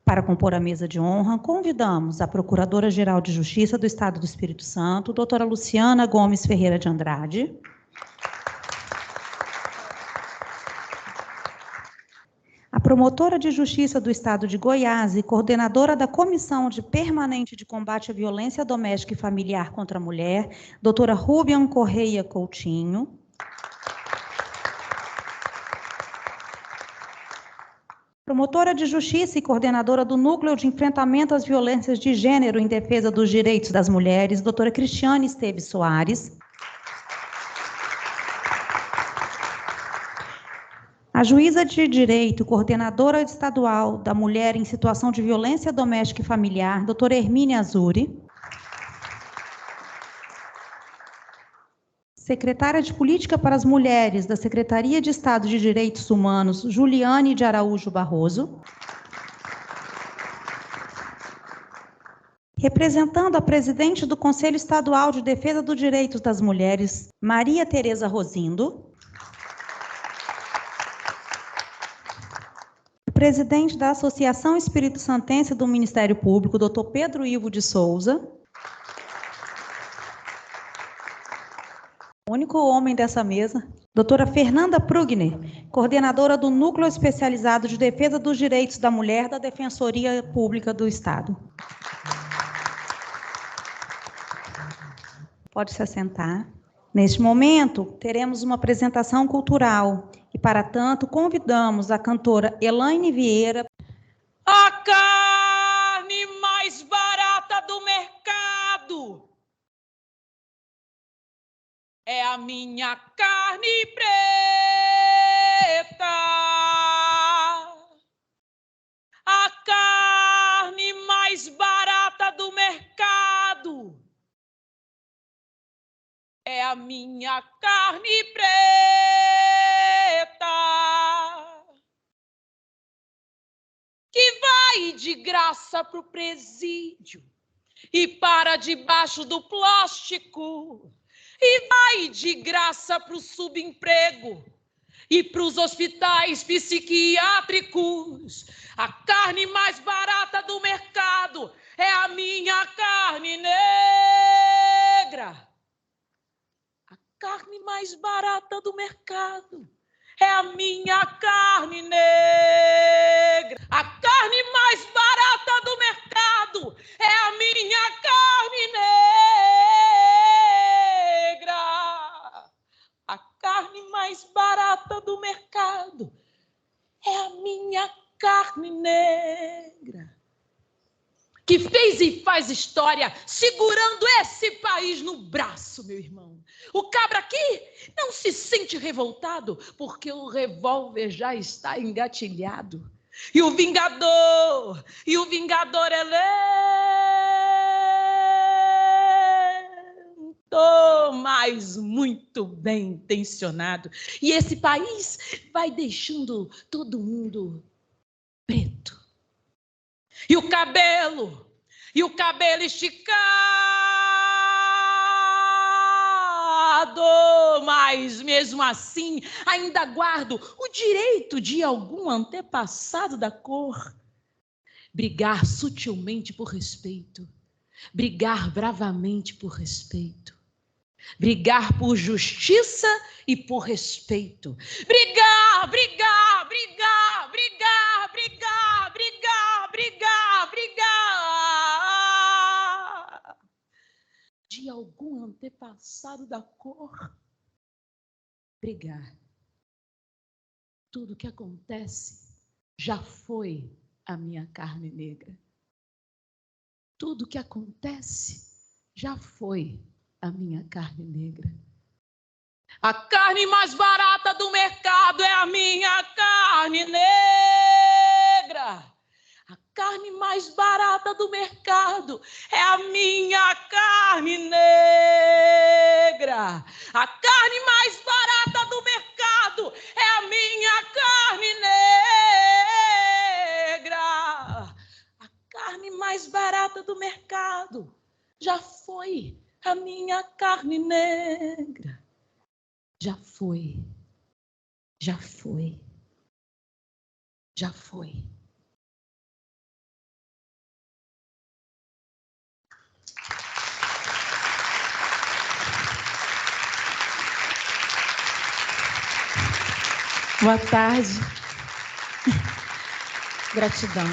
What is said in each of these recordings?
Para compor a mesa de honra, convidamos a Procuradora-Geral de Justiça do Estado do Espírito Santo, doutora Luciana Gomes Ferreira de Andrade. A Promotora de Justiça do Estado de Goiás e coordenadora da Comissão Permanente de Combate à Violência Doméstica e Familiar contra a Mulher, doutora Rúbian Correia Coutinho. Promotora de Justiça e coordenadora do Núcleo de Enfrentamento às Violências de Gênero em Defesa dos Direitos das Mulheres, doutora Cristiane Esteves Soares. A juíza de direito, coordenadora estadual da Mulher em Situação de Violência Doméstica e Familiar, doutora Hermínia Azuri. Secretária de Política para as Mulheres da Secretaria de Estado de Direitos Humanos, Juliane de Araújo Barroso. Representando a presidente do Conselho Estadual de Defesa dos Direitos das Mulheres, Maria Tereza Rosindo. O presidente da Associação Espírito Santense do Ministério Público, doutor Pedro Ivo de Souza. O único homem dessa mesa, doutora Fernanda Prugner, coordenadora do Núcleo Especializado de Defesa dos Direitos da Mulher da Defensoria Pública do Estado. Pode se assentar. Neste momento, teremos uma apresentação cultural e, para tanto, convidamos a cantora Elaine Vieira. A carne mais barata do mercado é a minha carne preta. A carne mais barata do mercado é a minha carne preta. Que vai de graça para o presídio e para debaixo do plástico. E vai de graça para o subemprego e para os hospitais psiquiátricos. A carne mais barata do mercado é a minha carne negra. A carne mais barata do mercado é a minha carne negra. A carne mais barata do mercado é a minha carne negra. A carne mais barata do mercado é a minha carne negra. Que fez e faz história segurando esse país no braço, meu irmão. O cabra aqui não se sente revoltado porque o revólver já está engatilhado. E o vingador é lento, mas muito bem intencionado. E esse país vai deixando todo mundo preto. E o cabelo esticado, mas mesmo assim ainda guardo o direito de algum antepassado da cor. Brigar sutilmente por respeito, brigar bravamente por respeito, brigar por justiça e por respeito. Brigar, brigar, brigar, brigar, brigar, brigar, brigar, brigar. De algum antepassado da cor. Brigar. Tudo que acontece já foi a minha carne negra. Tudo que acontece já foi a minha carne negra. A carne mais barata do mercado é a minha carne negra. A carne mais barata do mercado é a minha carne negra. A carne mais barata do mercado é a minha carne negra. A carne mais barata do mercado Já foi a minha carne negra. Já foi. Já foi. Já foi. Boa tarde. Gratidão.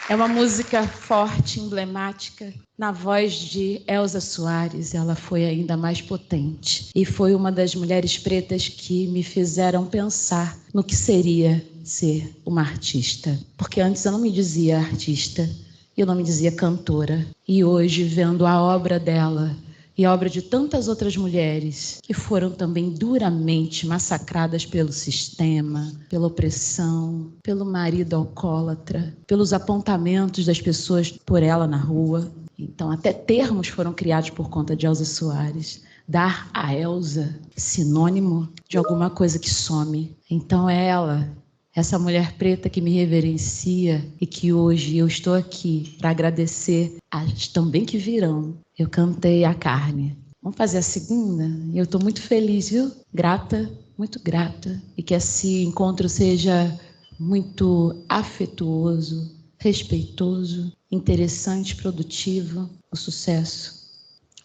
É uma música forte, emblemática, na voz de Elza Soares. Ela foi ainda mais potente. E foi uma das mulheres pretas que me fizeram pensar no que seria ser uma artista. Porque antes eu não me dizia artista, eu não me dizia cantora. E hoje, vendo a obra dela e a obra de tantas outras mulheres que foram também duramente massacradas pelo sistema, pela opressão, pelo marido alcoólatra, pelos apontamentos das pessoas por ela na rua. Então, até termos foram criados por conta de Elza Soares. Dar a Elza sinônimo de alguma coisa que some. Então, é ela, essa mulher preta que me reverencia e que hoje eu estou aqui para agradecer as também que virão. Eu cantei A Carne. Vamos fazer a segunda? Eu estou muito feliz, viu? Grata, muito grata. E que esse encontro seja muito afetuoso, respeitoso, interessante, produtivo. O sucesso.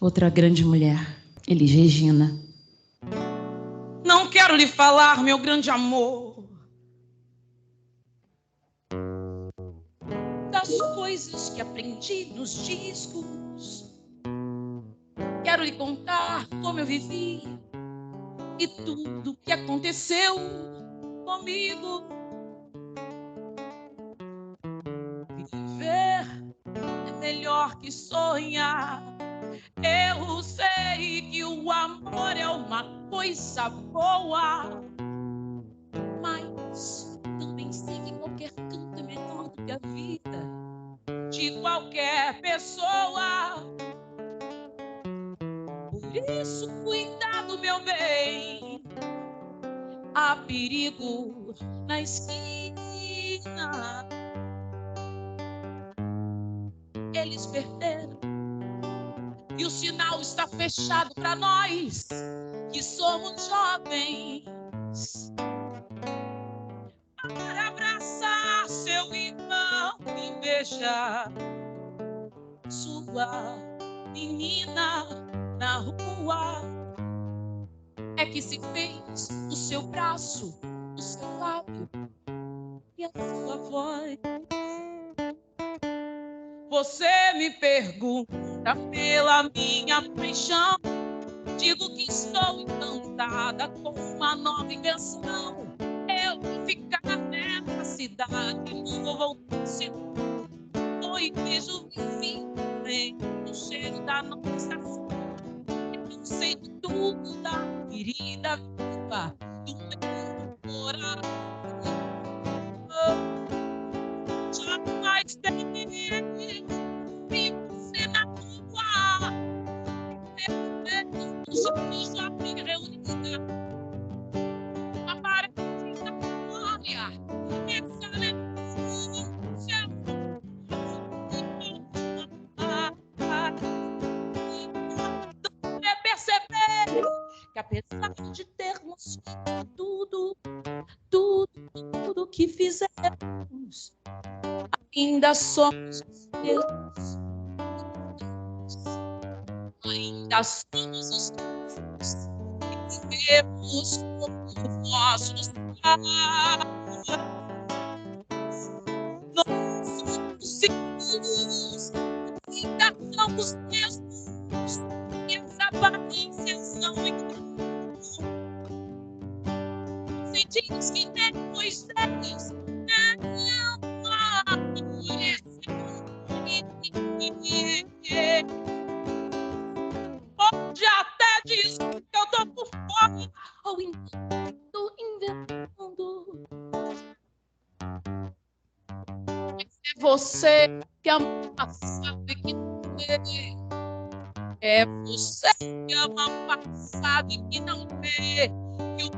Outra grande mulher, Elis Regina. Não quero lhe falar, meu grande amor, das coisas que aprendi nos discos. Quero lhe contar como eu vivi e tudo que aconteceu comigo. Viver é melhor que sonhar. Eu sei que o amor é uma coisa boa, mas também sei que qualquer canto é melhor do que a vida de qualquer pessoa. Por isso, cuidado, meu bem, há perigo na esquina. Eles perderam e o sinal está fechado para nós que somos jovens. Para abraçar seu irmão e beijar sua menina na rua, é que se fez o seu braço, o seu lábio e a sua voz. Você me pergunta pela minha paixão, digo que estou encantada com uma nova invenção. Eu vou ficar nessa cidade, não vou voltar se foi vejo enfim o cheiro da nossa estação. Eu sei de tudo da querida viva do meu coração. Jamais tem vi você na rua. Eu já me reunida. Aparece na memória. Essa lembrança. É perceber que apesar de termos tudo que fizemos, ainda somos Deus. Ainda somos os que vivemos como vossos pais. Nós somos filhos, ainda somos mesmos, e as aparências são iguais. Sentimos que depois deles não aparecem. Pode até dizer que eu tô por fora, ou então tô inventando. É você que ama passado e que não vê. É você que ama passado e que não vê. Que o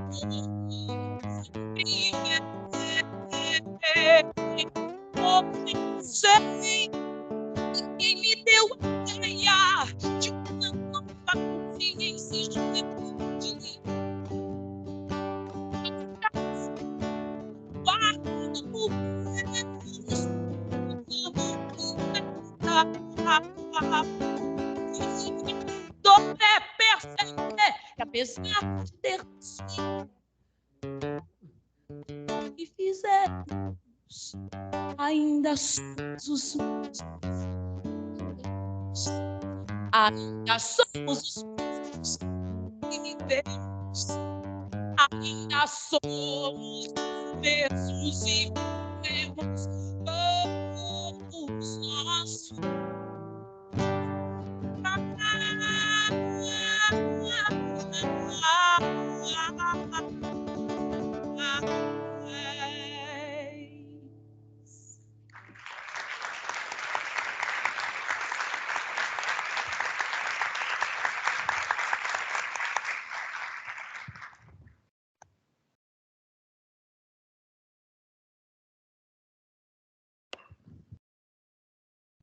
povo sempre é. Sei quem me deu apesar de termos o que fizemos, ainda somos os mesmos. Ainda somos os mesmos que vivemos. Ainda somos os mesmos e vivemos. Todos nós.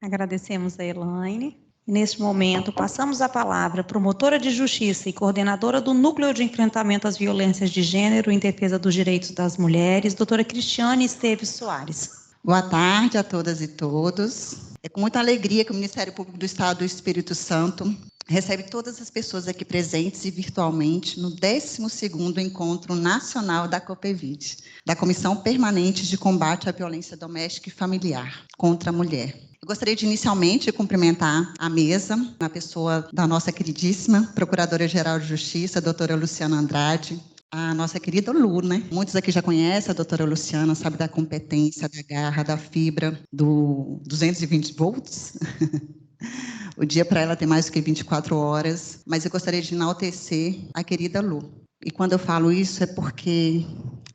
Agradecemos a Elaine. Neste momento, passamos a palavra à promotora de justiça e coordenadora do Núcleo de Enfrentamento às Violências de Gênero em Defesa dos Direitos das Mulheres, doutora Cristiane Esteves Soares. Boa tarde a todas e todos. É com muita alegria que o Ministério Público do Estado do Espírito Santo recebe todas as pessoas aqui presentes e virtualmente no 12º Encontro Nacional da COPEVID, da Comissão Permanente de Combate à Violência Doméstica e Familiar contra a Mulher. Eu gostaria de, inicialmente, cumprimentar a mesa, na pessoa da nossa queridíssima Procuradora-Geral de Justiça, a doutora Luciana Andrade, a nossa querida Lu, né? Muitos aqui já conhecem a doutora Luciana, sabe da competência, da garra, da fibra, do 220 volts. O dia para ela tem mais do que 24 horas, mas eu gostaria de enaltecer a querida Lu. E quando eu falo isso é porque,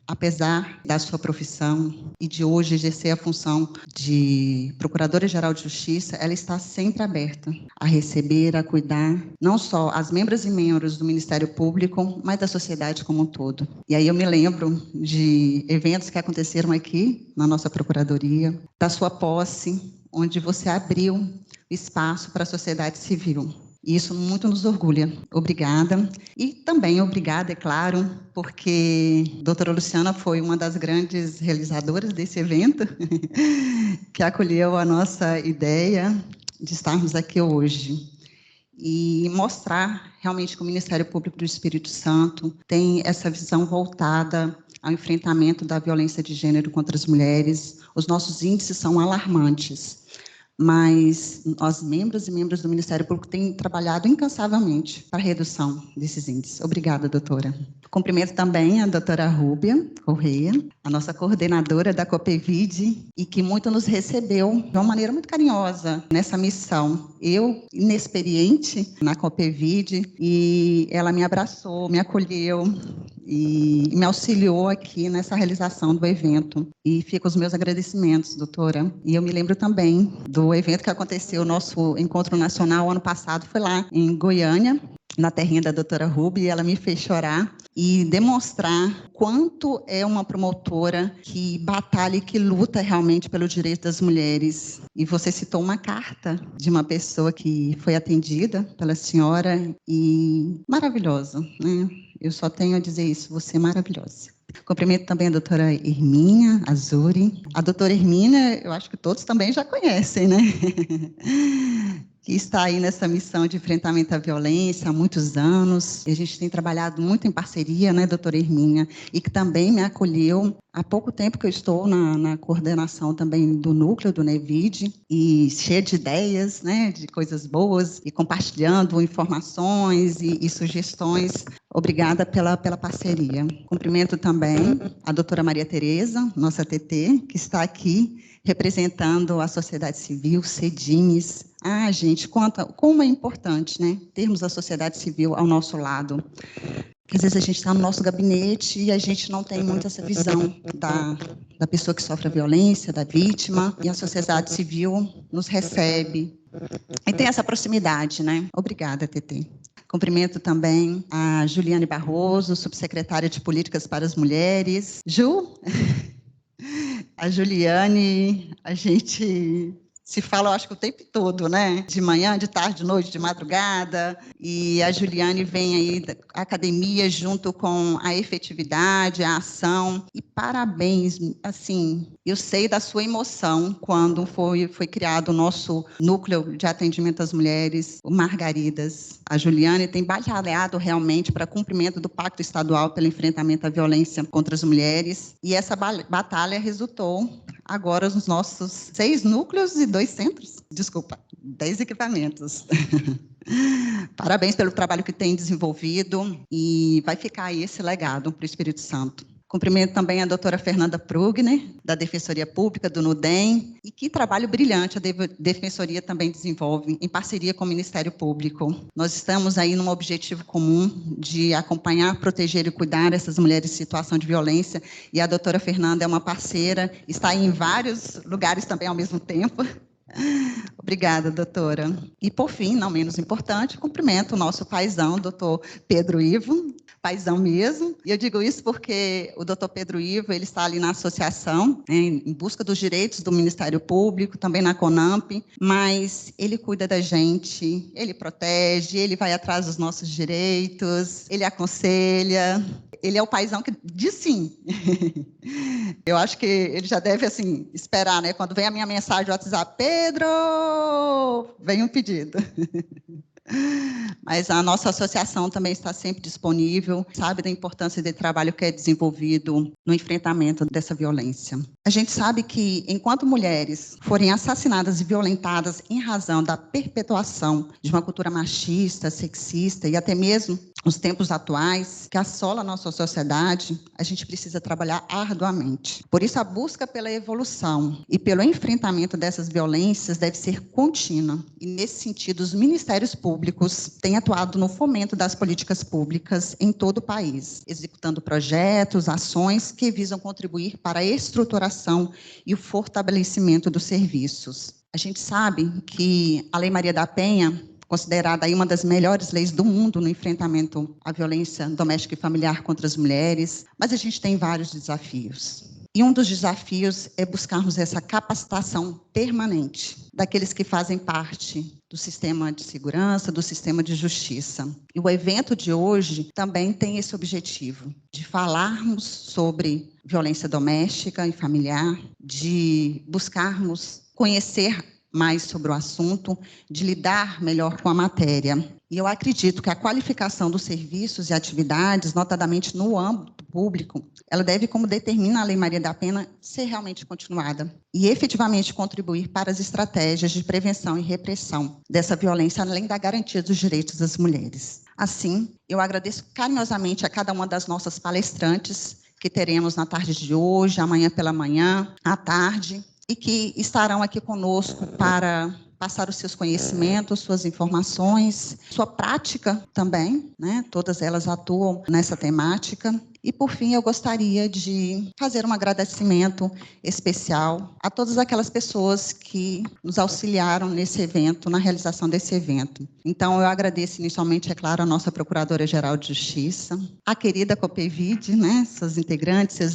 apesar da sua profissão e de hoje exercer a função de Procuradora-Geral de Justiça, ela está sempre aberta a receber, a cuidar, não só as membros e membros do Ministério Público, mas da sociedade como um todo. E aí eu me lembro de eventos que aconteceram aqui na nossa Procuradoria, da sua posse, onde você abriu espaço para a sociedade civil. E isso muito nos orgulha. Obrigada. E também obrigada, é claro, porque a doutora Luciana foi uma das grandes realizadoras desse evento, que acolheu a nossa ideia de estarmos aqui hoje. E mostrar realmente que o Ministério Público do Espírito Santo tem essa visão voltada ao enfrentamento da violência de gênero contra as mulheres. Os nossos índices são alarmantes, mas nós, membros e membros do Ministério Público, temos trabalhado incansavelmente para a redução desses índices. Obrigada, doutora. Cumprimento também a doutora Rúbia Correia, a nossa coordenadora da COPEVID, e que muito nos recebeu de uma maneira muito carinhosa nessa missão. Eu, inexperiente na COPEVID, e ela me abraçou, me acolheu e me auxiliou aqui nessa realização do evento. E fica os meus agradecimentos, doutora. E eu me lembro também do evento que aconteceu, o nosso encontro nacional ano passado, foi lá em Goiânia, na terrinha da doutora Ruby, e ela me fez chorar e demonstrar quanto é uma promotora que batalha e que luta realmente pelo direito das mulheres. E você citou uma carta de uma pessoa que foi atendida pela senhora e maravilhosa, né? Eu só tenho a dizer isso, você é maravilhosa. Cumprimento também a doutora Hermínia Azuri. A doutora Hermínia, eu acho que todos também já conhecem, né? Que está aí nessa missão de enfrentamento à violência há muitos anos. E a gente tem trabalhado muito em parceria, né, doutora Hermínia? E que também me acolheu há pouco tempo que eu estou na coordenação também do núcleo do NEVID, e cheia de ideias, né, de coisas boas, e compartilhando informações e sugestões. Obrigada pela parceria. Cumprimento também a doutora Maria Tereza, nossa TT, que está aqui representando a sociedade civil, CEDIMES. Ah, gente, como é importante, né, termos a sociedade civil ao nosso lado. Às vezes a gente está no nosso gabinete e a gente não tem muito essa visão da pessoa que sofre a violência, da vítima, e a sociedade civil nos recebe. E tem essa proximidade, né? Obrigada, TT. Cumprimento também a Juliane Barroso, subsecretária de Políticas para as Mulheres. Ju, a Juliane, a gente se fala, eu acho que o tempo todo, né? De manhã, de tarde, de noite, de madrugada. E a Juliane vem aí da academia junto com a efetividade, a ação. E parabéns, assim, eu sei da sua emoção quando foi criado o nosso núcleo de atendimento às mulheres, o Margaridas. A Juliane tem batalhado realmente para cumprimento do Pacto Estadual pelo enfrentamento à violência contra as mulheres. E essa batalha resultou agora nos nossos 6 núcleos e 2 centros. Desculpa, 10 equipamentos. Parabéns pelo trabalho que tem desenvolvido e vai ficar aí esse legado para o Espírito Santo. Cumprimento também a doutora Fernanda Prugner, da Defensoria Pública, do NUDEM, e que trabalho brilhante a Defensoria também desenvolve, em parceria com o Ministério Público. Nós estamos aí num objetivo comum de acompanhar, proteger e cuidar essas mulheres em situação de violência, e a doutora Fernanda é uma parceira, está em vários lugares também ao mesmo tempo. Obrigada, doutora. E, por fim, não menos importante, cumprimento o nosso paizão, doutor Pedro Ivo, paizão mesmo. E eu digo isso porque o doutor Pedro Ivo, ele está ali na associação, né, em busca dos direitos do Ministério Público, também na CONAMP, mas ele cuida da gente, ele protege, ele vai atrás dos nossos direitos, ele aconselha. Ele é o paizão que diz sim. Eu acho que ele já deve, assim, esperar, né? Quando vem a minha mensagem no WhatsApp, Pedro, vem um pedido. Mas a nossa associação também está sempre disponível, sabe da importância do trabalho que é desenvolvido no enfrentamento dessa violência. A gente sabe que, enquanto mulheres forem assassinadas e violentadas em razão da perpetuação de uma cultura machista, sexista e até mesmo os tempos atuais, que assola a nossa sociedade, a gente precisa trabalhar arduamente. Por isso, a busca pela evolução e pelo enfrentamento dessas violências deve ser contínua. E, nesse sentido, os ministérios públicos têm atuado no fomento das políticas públicas em todo o país, executando projetos, ações que visam contribuir para a estruturação e o fortalecimento dos serviços. A gente sabe que a Lei Maria da Penha, considerada aí uma das melhores leis do mundo no enfrentamento à violência doméstica e familiar contra as mulheres, mas a gente tem vários desafios. E um dos desafios é buscarmos essa capacitação permanente daqueles que fazem parte do sistema de segurança, do sistema de justiça. E o evento de hoje também tem esse objetivo, de falarmos sobre violência doméstica e familiar, de buscarmos conhecer mais sobre o assunto, de lidar melhor com a matéria. E eu acredito que a qualificação dos serviços e atividades, notadamente no âmbito público, ela deve, como determina a Lei Maria da Penha, ser realmente continuada e efetivamente contribuir para as estratégias de prevenção e repressão dessa violência, além da garantia dos direitos das mulheres. Assim, eu agradeço carinhosamente a cada uma das nossas palestrantes que teremos na tarde de hoje, amanhã pela manhã, à tarde, e que estarão aqui conosco para passar os seus conhecimentos, suas informações, sua prática também, né? Todas elas atuam nessa temática. E, por fim, eu gostaria de fazer um agradecimento especial a todas aquelas pessoas que nos auxiliaram nesse evento, na realização desse evento. Então, eu agradeço inicialmente, é claro, a nossa Procuradora-Geral de Justiça, a querida Copevide, né? Seus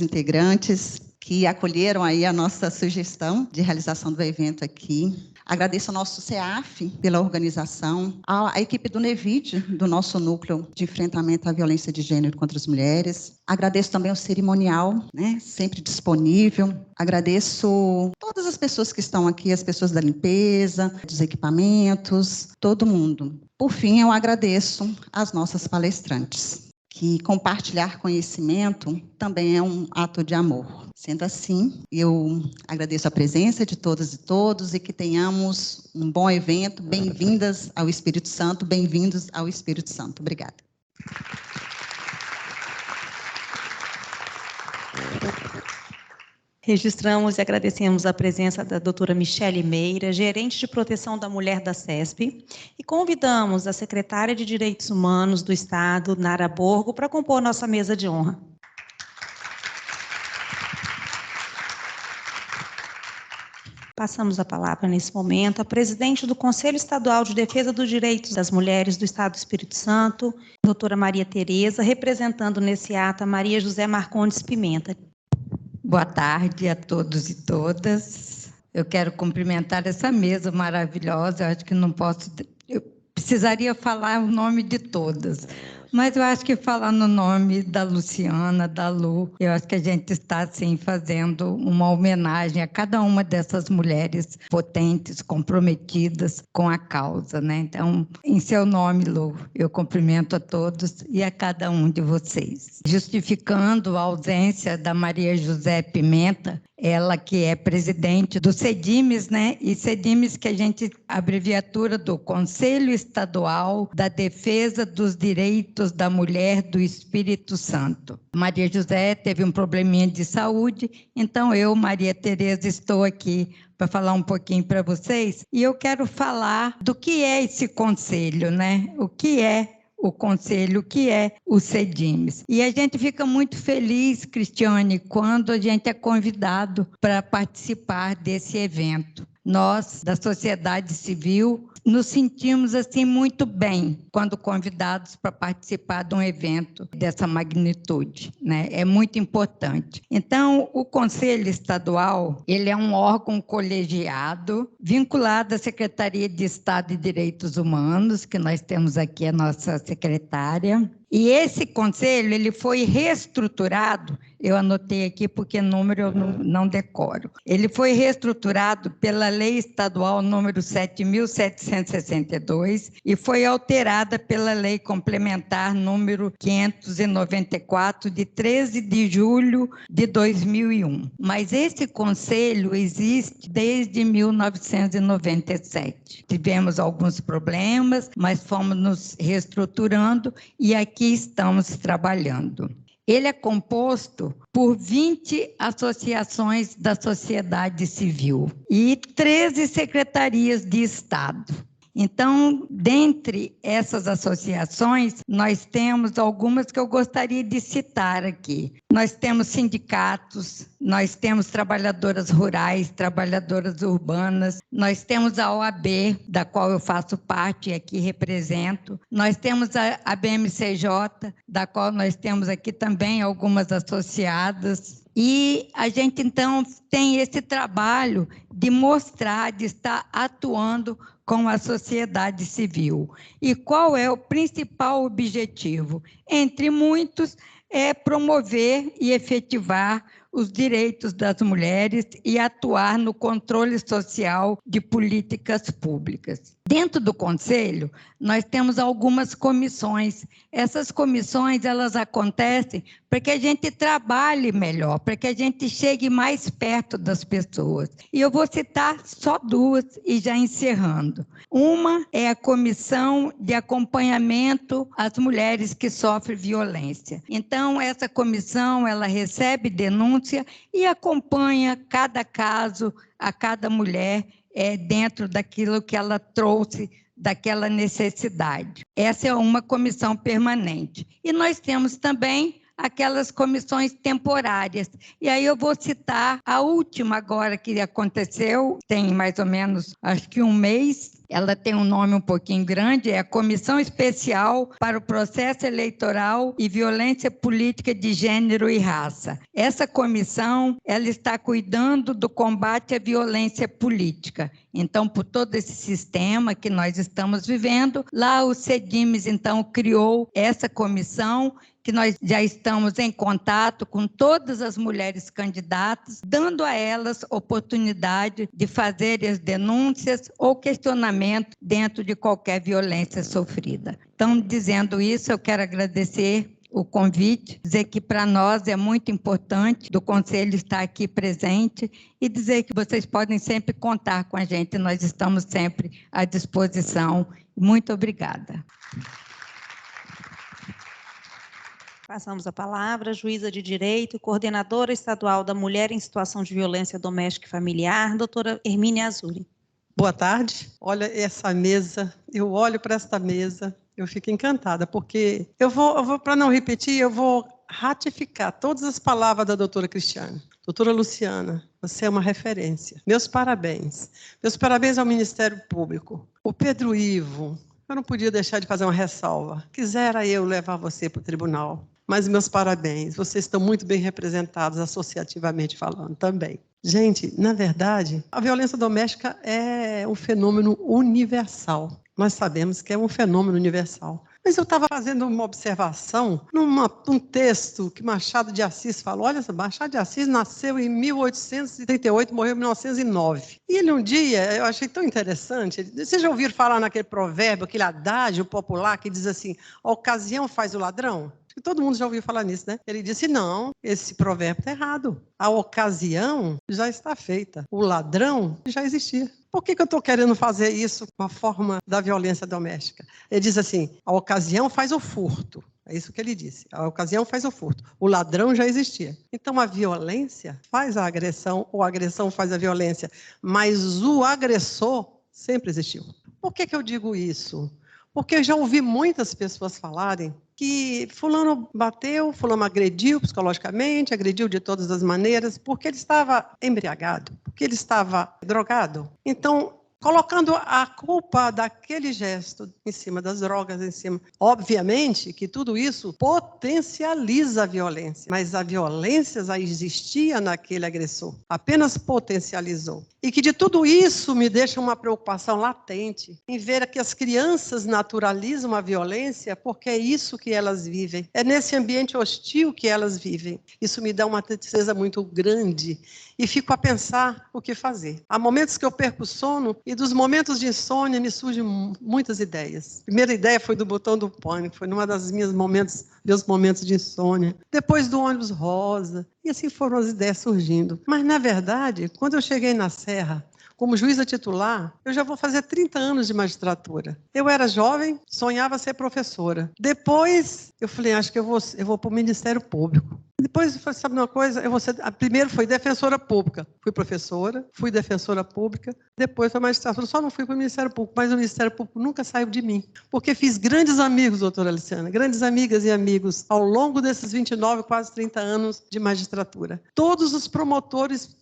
integrantes, que acolheram aí a nossa sugestão de realização do evento aqui. Agradeço ao nosso CEAF pela organização, à equipe do NEVID, do nosso núcleo de enfrentamento à violência de gênero contra as mulheres. Agradeço também ao cerimonial, né, sempre disponível. Agradeço todas as pessoas que estão aqui, as pessoas da limpeza, dos equipamentos, todo mundo. Por fim, eu agradeço às nossas palestrantes, que compartilhar conhecimento também é um ato de amor. Sendo assim, eu agradeço a presença de todas e todos e que tenhamos um bom evento. Bem-vindas ao Espírito Santo, bem-vindos ao Espírito Santo. Obrigada. Registramos e agradecemos a presença da doutora Michele Meira, gerente de proteção da mulher da CESP, e convidamos a secretária de Direitos Humanos do Estado, Nara Borgo, para compor nossa mesa de honra. Passamos a palavra, nesse momento, à presidente do Conselho Estadual de Defesa dos Direitos das Mulheres do Estado do Espírito Santo, doutora Maria Tereza, representando nesse ato a Maria José Marcondes Pimenta. Boa tarde a todos e todas. Eu quero cumprimentar essa mesa maravilhosa. Eu acho que não posso... Eu precisaria falar o nome de todas, mas eu acho que falar no nome da Luciana, da Lu, eu acho que a gente está, assim, fazendo uma homenagem a cada uma dessas mulheres potentes, comprometidas com a causa, né? Então, em seu nome, Lu, eu cumprimento a todos e a cada um de vocês. Justificando a ausência da Maria José Pimenta, ela que é presidente do CEDIMES, né? E CEDIMES, que a gente, abreviatura do Conselho Estadual da Defesa dos Direitos da Mulher do Espírito Santo. Maria José teve um probleminha de saúde, então eu, Maria Tereza, estou aqui para falar um pouquinho para vocês. E eu quero falar do que é esse conselho, né? O que é o conselho, que é o CEDIMES. E a gente fica muito feliz, Cristiane, quando a gente é convidado para participar desse evento. Nós, da sociedade civil, nos sentimos assim muito bem quando convidados para participar de um evento dessa magnitude, né? É muito importante. Então, o Conselho Estadual, ele é um órgão colegiado vinculado à Secretaria de Estado de Direitos Humanos, que nós temos aqui a nossa secretária. E esse conselho, ele foi reestruturado, eu anotei aqui porque número eu não decoro. Ele foi reestruturado pela Lei Estadual número 7.762 e foi alterada pela Lei Complementar número 594, de 13 de julho de 2001. Mas esse conselho existe desde 1997. Tivemos alguns problemas, mas fomos nos reestruturando e aqui estamos trabalhando. Ele é composto por 20 associações da sociedade civil e 13 secretarias de Estado. Então, dentre essas associações, nós temos algumas que eu gostaria de citar aqui. Nós temos sindicatos, nós temos trabalhadoras rurais, trabalhadoras urbanas, nós temos a OAB, da qual eu faço parte e aqui represento, nós temos a BMCJ, da qual nós temos aqui também algumas associadas. E a gente, então, tem esse trabalho de mostrar, de estar atuando com a sociedade civil. E qual é o principal objetivo? Entre muitos, é promover e efetivar os direitos das mulheres e atuar no controle social de políticas públicas. Dentro do Conselho, nós temos algumas comissões. Essas comissões, elas acontecem para que a gente trabalhe melhor, para que a gente chegue mais perto das pessoas. E eu vou citar só duas e já encerrando. Uma é a Comissão de Acompanhamento às Mulheres que Sofrem Violência. Então, essa comissão, ela recebe denúncia e acompanha cada caso, a cada mulher, dentro daquilo que ela trouxe, daquela necessidade. Essa é uma comissão permanente. E nós temos também aquelas comissões temporárias. E aí eu vou citar a última agora que aconteceu, tem mais ou menos, acho que um mês. Ela tem um nome um pouquinho grande, é a Comissão Especial para o Processo Eleitoral e Violência Política de Gênero e Raça. Essa comissão, ela está cuidando do combate à violência política. Então, por todo esse sistema que nós estamos vivendo, lá o CEDIMES, então, criou essa comissão, que nós já estamos em contato com todas as mulheres candidatas, dando a elas oportunidade de fazer as denúncias ou questionamento dentro de qualquer violência sofrida. Então, dizendo isso, eu quero agradecer o convite, dizer que para nós é muito importante do Conselho estar aqui presente e dizer que vocês podem sempre contar com a gente, nós estamos sempre à disposição. Muito obrigada. Passamos a palavra à juíza de direito, coordenadora estadual da Mulher em Situação de Violência Doméstica e Familiar, doutora Hermínia Azuri. Boa tarde. Olha essa mesa, eu olho para esta mesa, eu fico encantada, porque eu vou para não repetir, eu vou ratificar todas as palavras da doutora Cristiane. Doutora Luciana, você é uma referência. Meus parabéns. Meus parabéns ao Ministério Público. O Pedro Ivo, eu não podia deixar de fazer uma ressalva. Quisera eu levar você para o tribunal. Mas meus parabéns, vocês estão muito bem representados associativamente falando também. Gente, na verdade, a violência doméstica é um fenômeno universal. Nós sabemos que é um fenômeno universal. Mas eu estava fazendo uma observação num texto que Machado de Assis falou. Olha, Machado de Assis nasceu em 1838, morreu em 1909. E ele um dia, eu achei tão interessante, vocês já ouviram falar naquele provérbio, aquele adágio popular que diz assim, a ocasião faz o ladrão? Todo mundo já ouviu falar nisso, né? Ele disse, não, esse provérbio está errado. A ocasião já está feita. O ladrão já existia. Por que eu estou querendo fazer isso com a forma da violência doméstica? Ele diz assim, a ocasião faz o furto. É isso que ele disse. A ocasião faz o furto. O ladrão já existia. Então, a violência faz a agressão, ou a agressão faz a violência. Mas o agressor sempre existiu. Por que eu digo isso? Porque eu já ouvi muitas pessoas falarem que fulano bateu, fulano agrediu psicologicamente, agrediu de todas as maneiras, porque ele estava embriagado, porque ele estava drogado. Então, colocando a culpa daquele gesto em cima das drogas, em cima. Obviamente que tudo isso potencializa a violência, mas a violência já existia naquele agressor, apenas potencializou. E que de tudo isso me deixa uma preocupação latente em ver que as crianças naturalizam a violência porque é isso que elas vivem. É nesse ambiente hostil que elas vivem. Isso me dá uma tristeza muito grande e fico a pensar o que fazer. Há momentos que eu perco o sono e dos momentos de insônia me surgem muitas ideias. A primeira ideia foi do botão do pânico, foi numa das meus momentos de insônia. Depois do ônibus rosa. E assim foram as ideias surgindo. Mas, na verdade, quando eu cheguei na Serra, como juíza titular, eu já vou fazer 30 anos de magistratura. Eu era jovem, sonhava ser professora. Depois, eu falei, acho que eu vou para o Ministério Público. Depois, eu falei, sabe uma coisa? Primeiro foi defensora pública. Fui professora, fui defensora pública, depois foi magistratura. Só não fui para o Ministério Público, mas o Ministério Público nunca saiu de mim. Porque fiz grandes amigos, doutora Aliciana, grandes amigas e amigos, ao longo desses 29, quase 30 anos de magistratura. Todos os promotores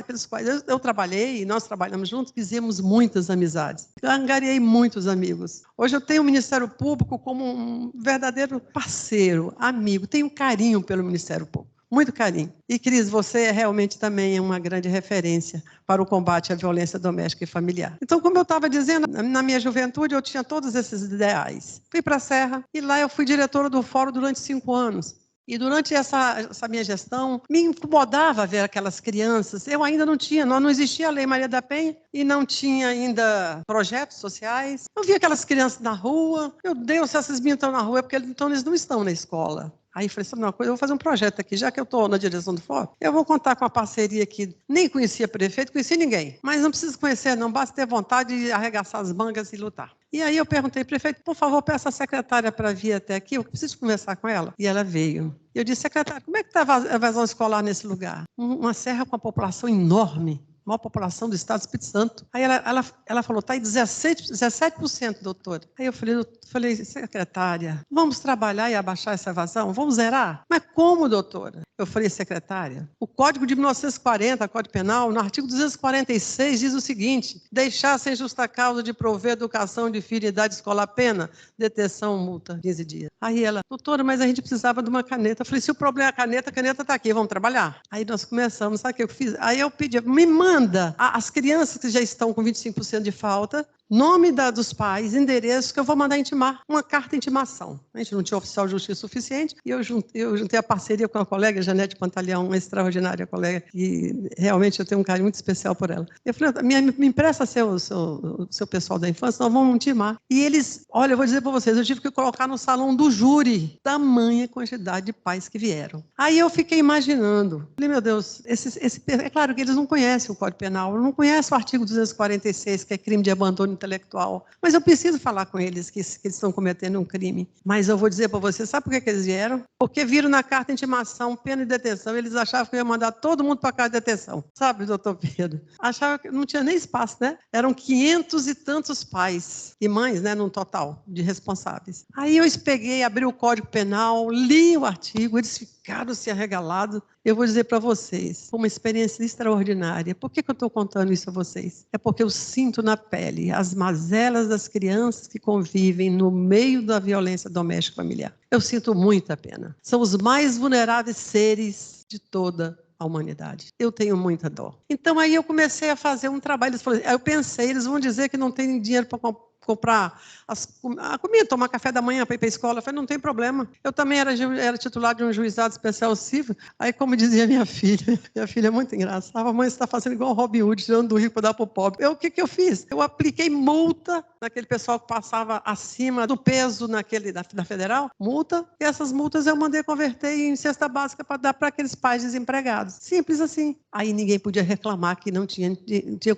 pelos quais eu trabalhei, e nós trabalhamos juntos, fizemos muitas amizades. Eu angariei muitos amigos. Hoje eu tenho o Ministério Público como um verdadeiro parceiro, amigo. Tenho carinho pelo Ministério Público. Muito carinho. E, Cris, você é realmente também uma grande referência para o combate à violência doméstica e familiar. Então, como eu estava dizendo, na minha juventude eu tinha todos esses ideais. Fui para a Serra e lá eu fui diretora do fórum durante 5 anos. E durante essa minha gestão, me incomodava ver aquelas crianças. Eu ainda não existia a Lei Maria da Penha e não tinha ainda projetos sociais. Eu via aquelas crianças na rua. Meu Deus, se essas meninas estão na rua é porque então eles não estão na escola. Aí eu falei, sabe uma coisa, eu vou fazer um projeto aqui, já que eu estou na direção do fórum, eu vou contar com uma parceria que nem conhecia prefeito, conhecia ninguém. Mas não precisa conhecer, não, basta ter vontade de arregaçar as mangas e lutar. E aí eu perguntei, prefeito, por favor, peça a secretária para vir até aqui, eu preciso conversar com ela. E ela veio. Eu disse, secretária, como é que está a evasão escolar nesse lugar? Uma serra com uma população enorme. Maior população do estado do Espírito Santo. Aí ela falou, está em 17%, doutora. Aí eu falei, secretária, vamos trabalhar e abaixar essa evasão? Vamos zerar? Mas como, doutora? Eu falei, secretária, o Código de 1940, Código Penal, no artigo 246, diz o seguinte, deixar sem justa causa de prover educação de filho em idade escolar pena, detenção, multa, 15 dias. Aí ela, doutora, mas a gente precisava de uma caneta. Eu falei, se o problema é a caneta está aqui, vamos trabalhar. Aí nós começamos, sabe o que eu fiz? Aí eu pedi, me manda as crianças que já estão com 25% de falta, nome dos pais, endereço, que eu vou mandar intimar, uma carta de intimação. A gente não tinha oficial de justiça suficiente, e eu juntei a parceria com a colega, Janete Pantaleão, uma extraordinária colega, e realmente eu tenho um carinho muito especial por ela. Eu falei, me empresta seu pessoal da infância, nós vamos intimar. E eles, olha, eu vou dizer para vocês, eu tive que colocar no salão do júri, tamanha quantidade de pais que vieram. Aí eu fiquei imaginando, falei, meu Deus, é claro que eles não conhecem o Código Penal, não conhecem o artigo 246, que é crime de abandono intelectual. Mas eu preciso falar com eles que eles estão cometendo um crime. Mas eu vou dizer para você, sabe por que eles vieram? Porque viram na carta de intimação, pena de detenção, eles achavam que eu ia mandar todo mundo para casa de detenção. Sabe, doutor Pedro? Achavam que não tinha nem espaço, né? Eram 500 e tantos pais e mães, né, num total de responsáveis. Aí eu peguei, abri o Código Penal, li o artigo, eles ficaram se arregalados. Eu vou dizer para vocês, foi uma experiência extraordinária. Por que eu estou contando isso a vocês? É porque eu sinto na pele as mazelas das crianças que convivem no meio da violência doméstica familiar. Eu sinto muita pena. São os mais vulneráveis seres de toda a humanidade. Eu tenho muita dó. Então aí eu comecei a fazer um trabalho. Aí eu pensei, eles vão dizer que não tem dinheiro para comprar a comida, tomar café da manhã para ir para a escola. Eu falei, não tem problema. Eu também era titular de um juizado especial civil. Aí, como dizia minha filha é muito engraçada, a mãe está fazendo igual o Robin Hood, tirando do rico para dar para o pobre. O que eu fiz? Eu apliquei multa naquele pessoal que passava acima do peso da federal, multa, e essas multas eu mandei converter em cesta básica para dar para aqueles pais desempregados. Simples assim. Aí ninguém podia reclamar que não tinha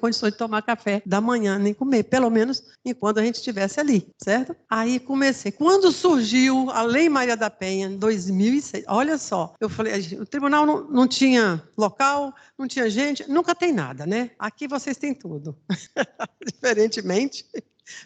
condições de tomar café da manhã, nem comer, pelo menos enquanto a gente estivesse ali, certo? Aí comecei. Quando surgiu a Lei Maria da Penha, em 2006, olha só, eu falei, o tribunal não tinha local, não tinha gente, nunca tem nada, né? Aqui vocês têm tudo. Diferentemente,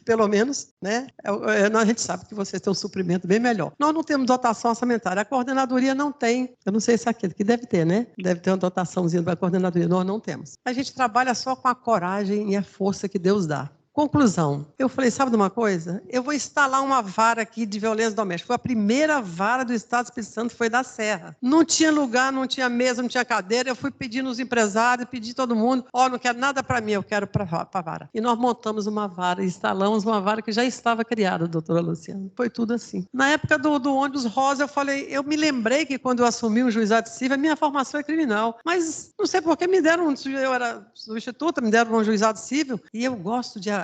pelo menos, né? A gente sabe que vocês têm um suprimento bem melhor. Nós não temos dotação orçamentária, a coordenadoria não tem. Eu não sei se é aquele que deve ter, né? Deve ter uma dotaçãozinha para a coordenadoria, nós não temos. A gente trabalha só com a coragem e a força que Deus dá. Conclusão, eu falei, sabe de uma coisa? Eu vou instalar uma vara aqui de violência doméstica. Foi a primeira vara do Estado do Espírito Santo, foi da Serra. Não tinha lugar, não tinha mesa, não tinha cadeira. Eu fui pedir nos empresários, pedi todo mundo, não quero nada para mim, eu quero para a vara. E nós montamos uma vara, instalamos uma vara que já estava criada, doutora Luciana. Foi tudo assim. Na época do ônibus rosa, eu me lembrei que quando eu assumi um juizado civil, a minha formação é criminal. Mas não sei por que eu era substituta, me deram um juizado civil, e eu gosto de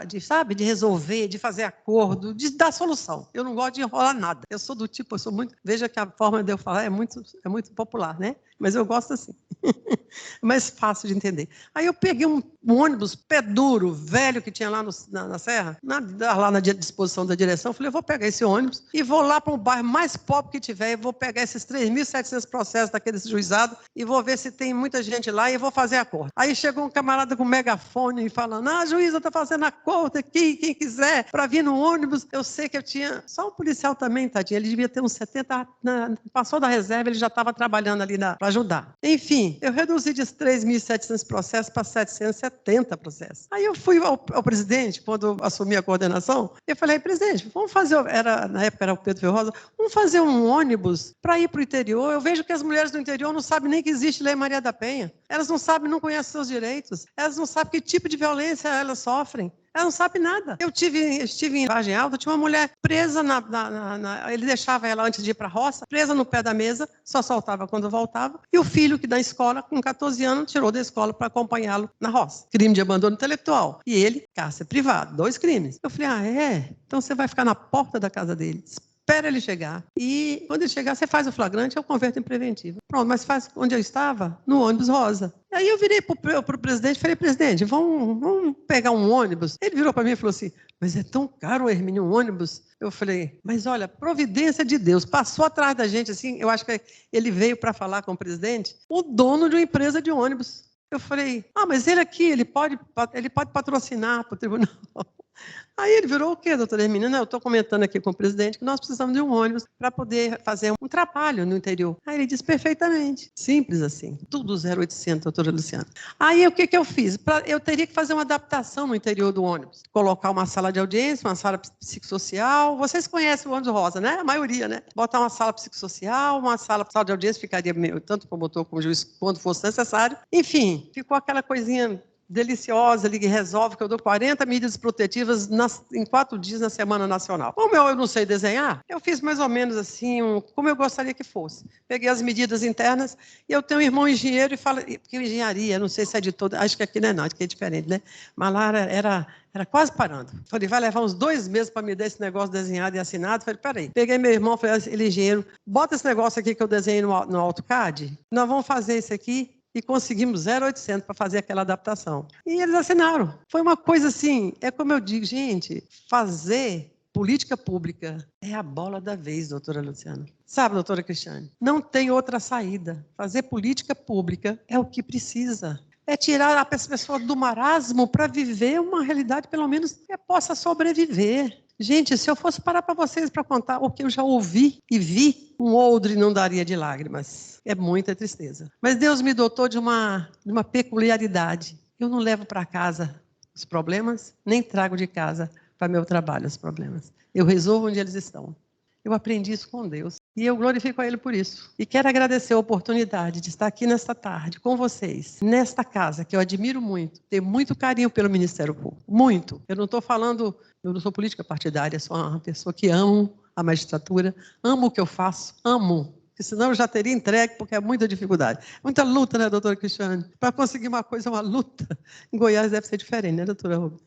resolver, de fazer acordo, de dar solução. Eu não gosto de enrolar nada. Eu sou do tipo, veja que a forma de eu falar é muito popular, né? Mas eu gosto assim. É mais fácil de entender. Aí eu peguei um ônibus pé duro, velho, que tinha lá na Serra, lá na disposição da direção. Falei, eu vou pegar esse ônibus e vou lá para o bairro mais pobre que tiver, e vou pegar esses 3.700 processos daqueles juizados e vou ver se tem muita gente lá e vou fazer acordo. Aí chegou um camarada com megafone falando, a juíza está fazendo acordo aqui, quem quiser, para vir no ônibus. Eu sei que eu tinha, só um policial também, tadinho, ele devia ter uns 70, passou da reserva, ele já estava trabalhando ali para ajudar. Enfim, eu reduzi de 3.700 processos para 770 processos. Aí eu fui ao presidente, quando eu assumi a coordenação, eu falei, presidente, vamos fazer, na época era o Pedro Ferrosa, vamos fazer um ônibus para ir para o interior. Eu vejo que as mulheres do interior não sabem nem que existe Lei Maria da Penha. Elas não sabem, não conhecem seus direitos. Elas não sabem que tipo de violência elas sofrem. Ela não sabe nada. Eu estive em Vargem Alta, tinha uma mulher presa ele deixava ela antes de ir para a roça, presa no pé da mesa, só soltava quando voltava, e o filho que da escola, com 14 anos, tirou da escola para acompanhá-lo na roça. Crime de abandono intelectual. E ele, cárcere privado, 2 crimes. Eu falei, então você vai ficar na porta da casa dele. Espera ele chegar. E quando ele chegar, você faz o flagrante, eu converto em preventivo. Pronto, mas faz onde eu estava? No ônibus rosa. Aí eu virei para o presidente e falei, presidente, vamos pegar um ônibus. Ele virou para mim e falou assim, mas é tão caro, Hermínio, um ônibus? Eu falei, mas olha, providência de Deus. Passou atrás da gente, assim, eu acho que ele veio para falar com o presidente, o dono de uma empresa de ônibus. Eu falei, mas ele aqui, ele pode patrocinar para o tribunal. Aí ele virou o quê, doutora Hermínia? Eu estou comentando aqui com o presidente que nós precisamos de um ônibus para poder fazer um trabalho no interior. Aí ele disse, perfeitamente. Simples assim. Tudo 0800, doutora Luciana. Aí o que eu fiz? Eu teria que fazer uma adaptação no interior do ônibus. Colocar uma sala de audiência, uma sala psicossocial. Vocês conhecem o ônibus rosa, né? A maioria, né? Botar uma sala psicossocial, uma sala de audiência, ficaria tanto promotor como juiz, quando fosse necessário. Enfim, ficou aquela coisinha deliciosa ali que resolve, que eu dou 40 medidas protetivas em 4 dias na Semana Nacional. Como eu não sei desenhar, eu fiz mais ou menos assim, como eu gostaria que fosse. Peguei as medidas internas e eu tenho um irmão engenheiro e falo, porque engenharia, não sei se é de todo, acho que aqui não, aqui é diferente, né? Mas lá era quase parando. Falei, vai levar uns 2 meses para me dar esse negócio desenhado e assinado. Falei, peraí. Peguei meu irmão, falei, ele é engenheiro, bota esse negócio aqui que eu desenhei no AutoCAD, nós vamos fazer isso aqui. E conseguimos 0800 para fazer aquela adaptação. E eles assinaram. Foi uma coisa assim, é como eu digo, gente, fazer política pública é a bola da vez, doutora Luciana. Sabe, doutora Cristiane? Não tem outra saída. Fazer política pública é o que precisa. É tirar a pessoa do marasmo para viver uma realidade, pelo menos, que possa sobreviver. Gente, se eu fosse parar para vocês para contar o que eu já ouvi e vi, um odre não daria de lágrimas. É muita tristeza. Mas Deus me dotou de uma peculiaridade. Eu não levo para casa os problemas, nem trago de casa para meu trabalho os problemas. Eu resolvo onde eles estão. Eu aprendi isso com Deus e eu glorifico a Ele por isso. E quero agradecer a oportunidade de estar aqui nesta tarde com vocês, nesta casa que eu admiro muito, tenho muito carinho pelo Ministério Público, muito. Eu não estou falando, eu não sou política partidária, sou uma pessoa que amo a magistratura, amo o que eu faço, amo. Porque senão eu já teria entregue, porque é muita dificuldade. Muita luta, né, doutora Cristiane? Para conseguir uma coisa, uma luta. Em Goiás deve ser diferente, né, doutora Rubem?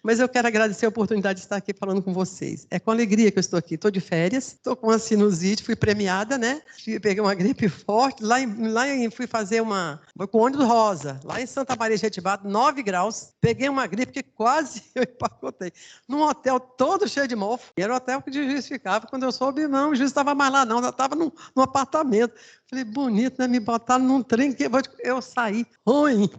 Mas eu quero agradecer a oportunidade de estar aqui falando com vocês. É com alegria que eu estou aqui. Estou de férias, estou com uma sinusite, fui premiada, né? Peguei uma gripe forte. Fui fazer com ônibus rosa, lá em Santa Maria de Jetibá, 9 graus. Peguei uma gripe que quase eu empacotei. Num hotel todo cheio de mofo. E era o hotel que o juiz ficava. Quando eu soube, não, o juiz estava mais lá, não. Já estava num apartamento. Falei, bonito, né? Me botaram num trem que eu saí ruim.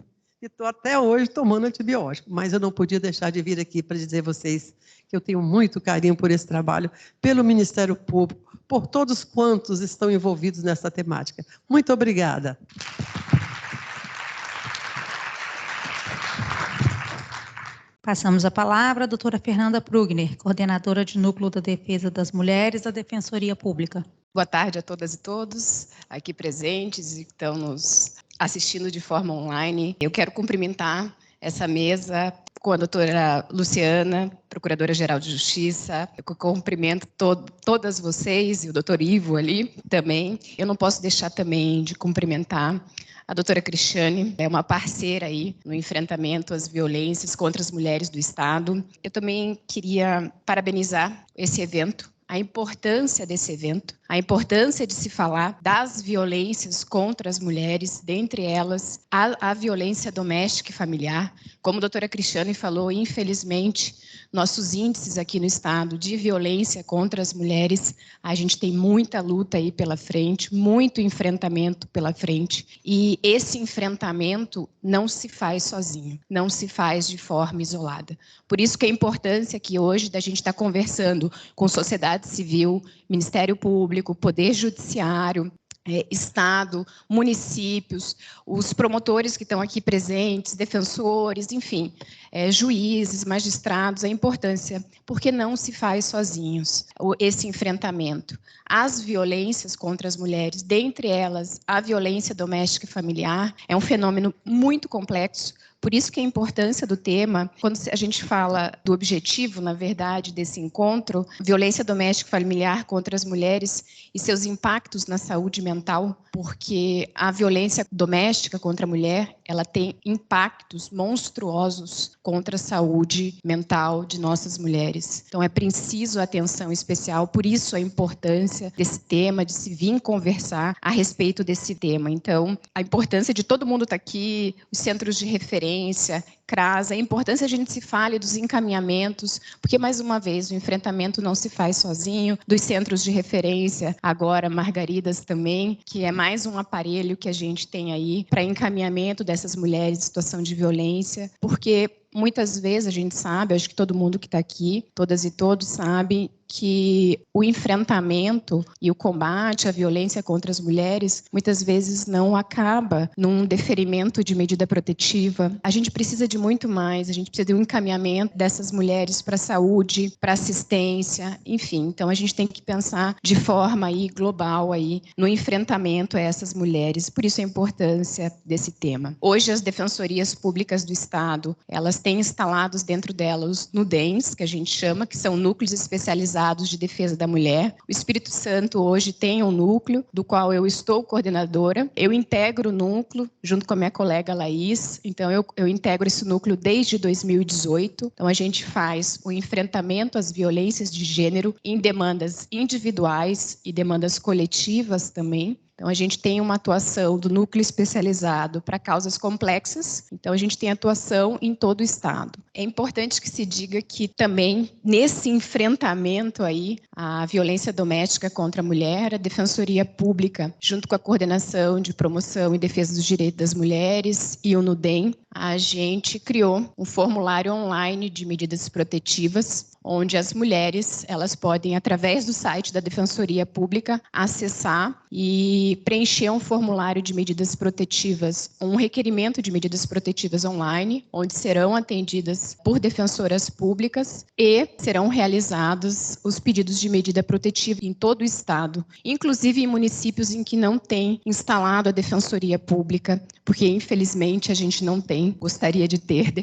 E estou até hoje tomando antibiótico, mas eu não podia deixar de vir aqui para dizer a vocês que eu tenho muito carinho por esse trabalho, pelo Ministério Público, por todos quantos estão envolvidos nessa temática. Muito obrigada. Passamos a palavra à doutora Fernanda Prugner, coordenadora de Núcleo da Defesa das Mulheres da Defensoria Pública. Boa tarde a todas e todos aqui presentes e que estão nos assistindo de forma online. Eu quero cumprimentar essa mesa com a doutora Luciana, Procuradora-Geral de Justiça. Eu cumprimento todas vocês e o doutor Ivo ali também. Eu não posso deixar também de cumprimentar a doutora Cristiane, é uma parceira aí no enfrentamento às violências contra as mulheres do Estado. Eu também queria parabenizar esse evento, a importância desse evento, a importância de se falar das violências contra as mulheres, dentre elas a violência doméstica e familiar. Como a doutora Cristiane falou, infelizmente, nossos índices aqui no Estado de violência contra as mulheres, a gente tem muita luta aí pela frente, muito enfrentamento pela frente, e esse enfrentamento não se faz sozinho, não se faz de forma isolada. Por isso que a importância aqui hoje da gente estar conversando com sociedade civil, Ministério Público, Poder Judiciário, Estado, municípios, os promotores que estão aqui presentes, defensores, enfim, juízes, magistrados, a importância, porque não se faz sozinhos esse enfrentamento. As violências contra as mulheres, dentre elas a violência doméstica e familiar, é um fenômeno muito complexo. Por isso que a importância do tema, quando a gente fala do objetivo, na verdade, desse encontro, violência doméstica e familiar contra as mulheres e seus impactos na saúde mental, porque a violência doméstica contra a mulher, ela tem impactos monstruosos contra a saúde mental de nossas mulheres. Então, é preciso atenção especial, por isso a importância desse tema, de se vir conversar a respeito desse tema. Então, a importância de todo mundo estar aqui, os centros de referência, CRAS, a importância a gente se fale dos encaminhamentos, porque, mais uma vez, o enfrentamento não se faz sozinho, dos centros de referência, agora Margaridas também, que é mais um aparelho que a gente tem aí para encaminhamento dessas mulheres em situação de violência, porque muitas vezes a gente sabe, acho que todo mundo que está aqui, todas e todos sabem, que o enfrentamento e o combate à violência contra as mulheres muitas vezes não acaba num deferimento de medida protetiva. A gente precisa de muito mais, a gente precisa de um encaminhamento dessas mulheres para a saúde, para assistência, enfim. Então a gente tem que pensar de forma aí global aí no enfrentamento a essas mulheres. Por isso a importância desse tema. Hoje as defensorias públicas do Estado, elas têm instalados dentro delas os NUDEMs, que a gente chama, que são núcleos especializados de defesa da mulher. O Espírito Santo hoje tem um núcleo, do qual eu estou coordenadora. Eu integro o núcleo, junto com a minha colega Laís. Então, eu integro esse núcleo desde 2018. Então, a gente faz o enfrentamento às violências de gênero em demandas individuais e demandas coletivas também. Então, a gente tem uma atuação do núcleo especializado para causas complexas. Então, a gente tem atuação em todo o Estado. É importante que se diga que também, nesse enfrentamento aí, à violência doméstica contra a mulher, a Defensoria Pública, junto com a Coordenação de Promoção e Defesa dos Direitos das Mulheres e o NUDEM, a gente criou um formulário online de medidas protetivas, onde as mulheres elas podem, através do site da Defensoria Pública, acessar e preencher um formulário de medidas protetivas, um requerimento de medidas protetivas online, onde serão atendidas por defensoras públicas e serão realizados os pedidos de medida protetiva em todo o Estado, inclusive em municípios em que não tem instalado a Defensoria Pública, porque, infelizmente, a gente não tem. Gostaria de ter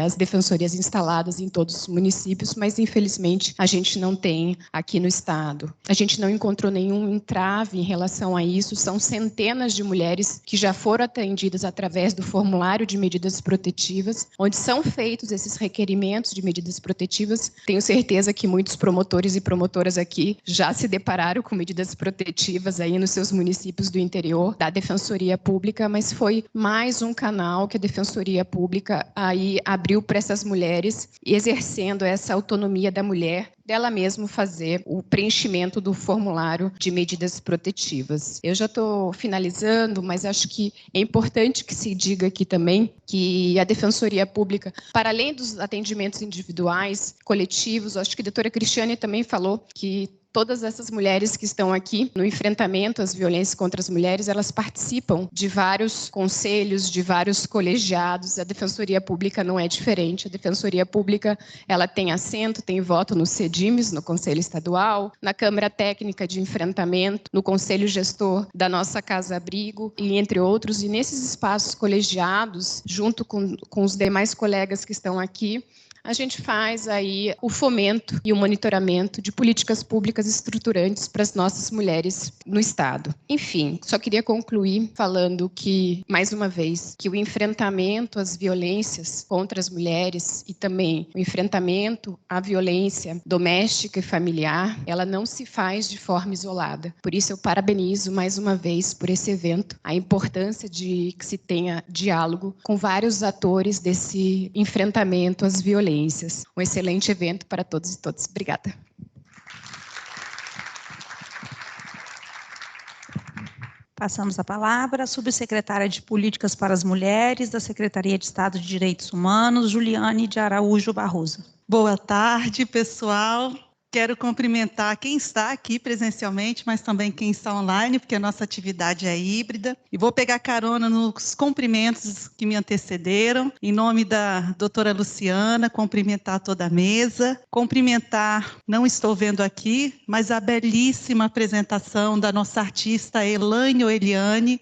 as defensorias instaladas em todos os municípios, mas, infelizmente, a gente não tem aqui no Estado. A gente não encontrou nenhum entrave em relação a isso. São centenas de mulheres que já foram atendidas através do formulário de medidas protetivas, onde são feitos esses requerimentos de medidas protetivas. Tenho certeza que muitos promotores e promotoras aqui já se depararam com medidas protetivas aí nos seus municípios do interior da Defensoria Pública, mas foi mais um canal que a Defensoria Pública aí abriu para essas mulheres, exercendo essa autonomia da mulher, dela mesma fazer o preenchimento do formulário de medidas protetivas. Eu já estou finalizando, mas acho que é importante que se diga aqui também que a Defensoria Pública, para além dos atendimentos individuais, coletivos, acho que a doutora Cristiane também falou que todas essas mulheres que estão aqui no enfrentamento às violências contra as mulheres, elas participam de vários conselhos, de vários colegiados. A Defensoria Pública não é diferente. A Defensoria Pública, ela tem assento, tem voto no CEDIMES, no Conselho Estadual, na Câmara Técnica de Enfrentamento, no Conselho Gestor da nossa Casa Abrigo, e entre outros. E nesses espaços colegiados, junto com os demais colegas que estão aqui, a gente faz aí o fomento e o monitoramento de políticas públicas estruturantes para as nossas mulheres no Estado. Enfim, só queria concluir falando que, mais uma vez, que o enfrentamento às violências contra as mulheres e também o enfrentamento à violência doméstica e familiar, ela não se faz de forma isolada. Por isso eu parabenizo mais uma vez por esse evento, a importância de que se tenha diálogo com vários atores desse enfrentamento às violências. Um excelente evento para todos e todas. Obrigada. Passamos a palavra à subsecretária de Políticas para as Mulheres da Secretaria de Estado de Direitos Humanos, Juliane de Araújo Barroso. Boa tarde, pessoal. Quero cumprimentar quem está aqui presencialmente, mas também quem está online, porque a nossa atividade é híbrida. E vou pegar carona nos cumprimentos que me antecederam. Em nome da doutora Luciana, cumprimentar toda a mesa. Cumprimentar, não estou vendo aqui, mas a belíssima apresentação da nossa artista Elaine ou Eliane,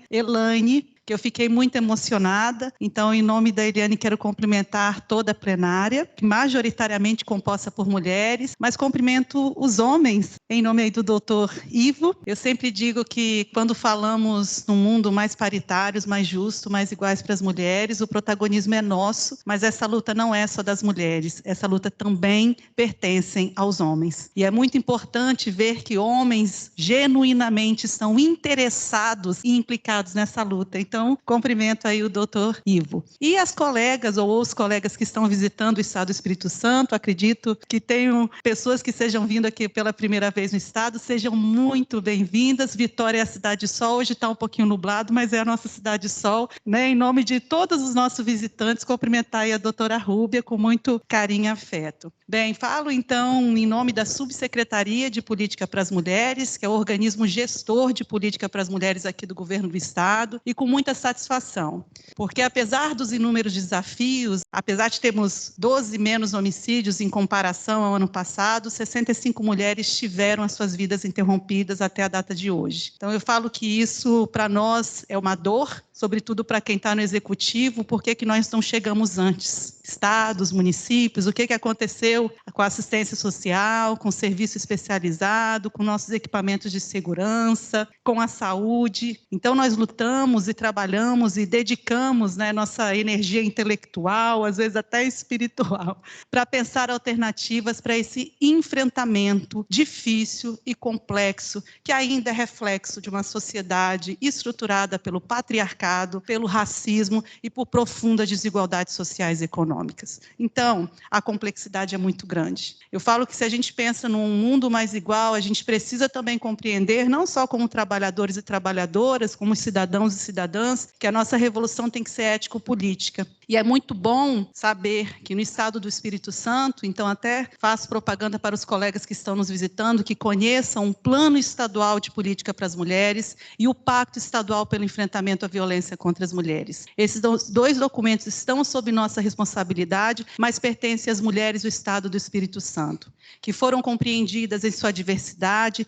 que eu fiquei muito emocionada. Então, em nome da Eliane, quero cumprimentar toda a plenária, majoritariamente composta por mulheres, mas cumprimento os homens, em nome aí do doutor Ivo. Eu sempre digo que quando falamos num mundo mais paritário, mais justo, mais iguais para as mulheres, o protagonismo é nosso, mas essa luta não é só das mulheres, essa luta também pertence aos homens. E é muito importante ver que homens genuinamente estão interessados e implicados nessa luta. Então, cumprimento aí o doutor Ivo. E as colegas ou os colegas que estão visitando o Estado do Espírito Santo, acredito que tenham pessoas que sejam vindo aqui pela primeira vez no Estado, sejam muito bem-vindas. Vitória é a cidade sol, hoje está um pouquinho nublado, mas é a nossa cidade sol, né? Em nome de todos os nossos visitantes, cumprimentar aí a doutora Rúbia com muito carinho e afeto. Bem, falo então em nome da Subsecretaria de Política para as Mulheres, que é o organismo gestor de política para as mulheres aqui do Governo do Estado, e com muita satisfação, porque apesar dos inúmeros desafios, apesar de termos 12 menos homicídios em comparação ao ano passado, 65 mulheres tiveram as suas vidas interrompidas até a data de hoje. Então eu falo que isso para nós é uma dor, sobretudo para quem está no executivo, por que nós não chegamos antes? Estados, municípios, o que aconteceu com a assistência social, com o serviço especializado, com nossos equipamentos de segurança, com a saúde. Então nós lutamos e trabalhamos e dedicamos, né, nossa energia intelectual, às vezes até espiritual, para pensar alternativas para esse enfrentamento difícil e complexo, que ainda é reflexo de uma sociedade estruturada pelo patriarcado marcado pelo racismo e por profundas desigualdades sociais e econômicas. Então, a complexidade é muito grande. Eu falo que se a gente pensa num mundo mais igual, a gente precisa também compreender, não só como trabalhadores e trabalhadoras, como cidadãos e cidadãs, que a nossa revolução tem que ser ético-política. E é muito bom saber que no estado do Espírito Santo, então até faço propaganda para os colegas que estão nos visitando, que conheçam um plano estadual de política para as mulheres e o Pacto Estadual pelo Enfrentamento à Violência contra as Mulheres. Esses dois documentos estão sob nossa responsabilidade, mas pertencem às mulheres do estado do Espírito Santo, que foram compreendidas em sua diversidade,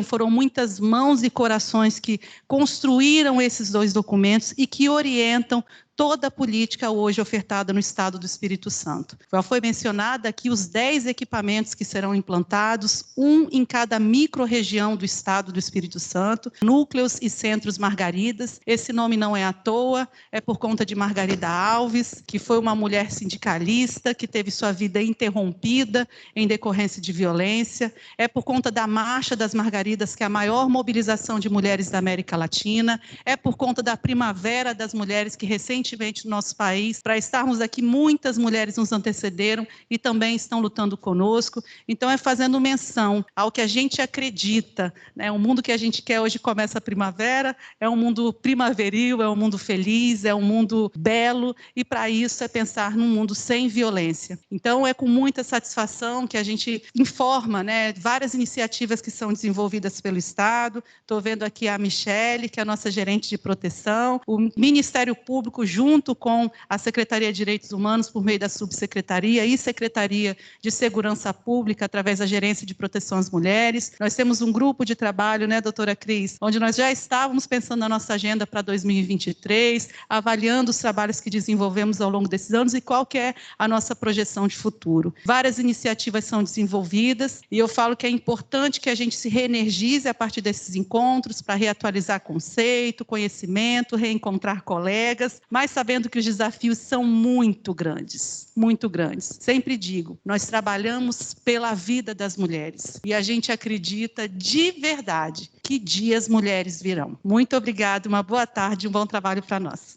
foram muitas mãos e corações que construíram esses dois documentos e que orientam toda a política hoje ofertada no estado do Espírito Santo. Já foi mencionado aqui os 10 equipamentos que serão implantados, um em cada micro-região do estado do Espírito Santo, núcleos e centros Margaridas. Esse nome não é à toa, é por conta de Margarida Alves, que foi uma mulher sindicalista, que teve sua vida interrompida em decorrência de violência. É por conta da Marcha das Margaridas, que é a maior mobilização de mulheres da América Latina. É por conta da Primavera das Mulheres, que recentemente no nosso país, para estarmos aqui, muitas mulheres nos antecederam e também estão lutando conosco. Então, é fazendo menção ao que a gente acredita, né? O mundo que a gente quer hoje começa a primavera, é um mundo primaveril, é um mundo feliz, é um mundo belo, e para isso é pensar num mundo sem violência. Então, é com muita satisfação que a gente informa, né, várias iniciativas que são desenvolvidas pelo Estado. Estou vendo aqui a Michele, que é a nossa gerente de proteção, o Ministério Público, junto com a Secretaria de Direitos Humanos, por meio da Subsecretaria e Secretaria de Segurança Pública, através da Gerência de Proteção às Mulheres. Nós temos um grupo de trabalho, né, doutora Cris, onde nós já estávamos pensando na nossa agenda para 2023, avaliando os trabalhos que desenvolvemos ao longo desses anos e qual que é a nossa projeção de futuro. Várias iniciativas são desenvolvidas e eu falo que é importante que a gente se reenergize a partir desses encontros para reatualizar conceito, conhecimento, reencontrar colegas, mas sabendo que os desafios são muito grandes, muito grandes. Sempre digo, nós trabalhamos pela vida das mulheres e a gente acredita de verdade que dias mulheres virão. Muito obrigada, uma boa tarde e um bom trabalho para nós.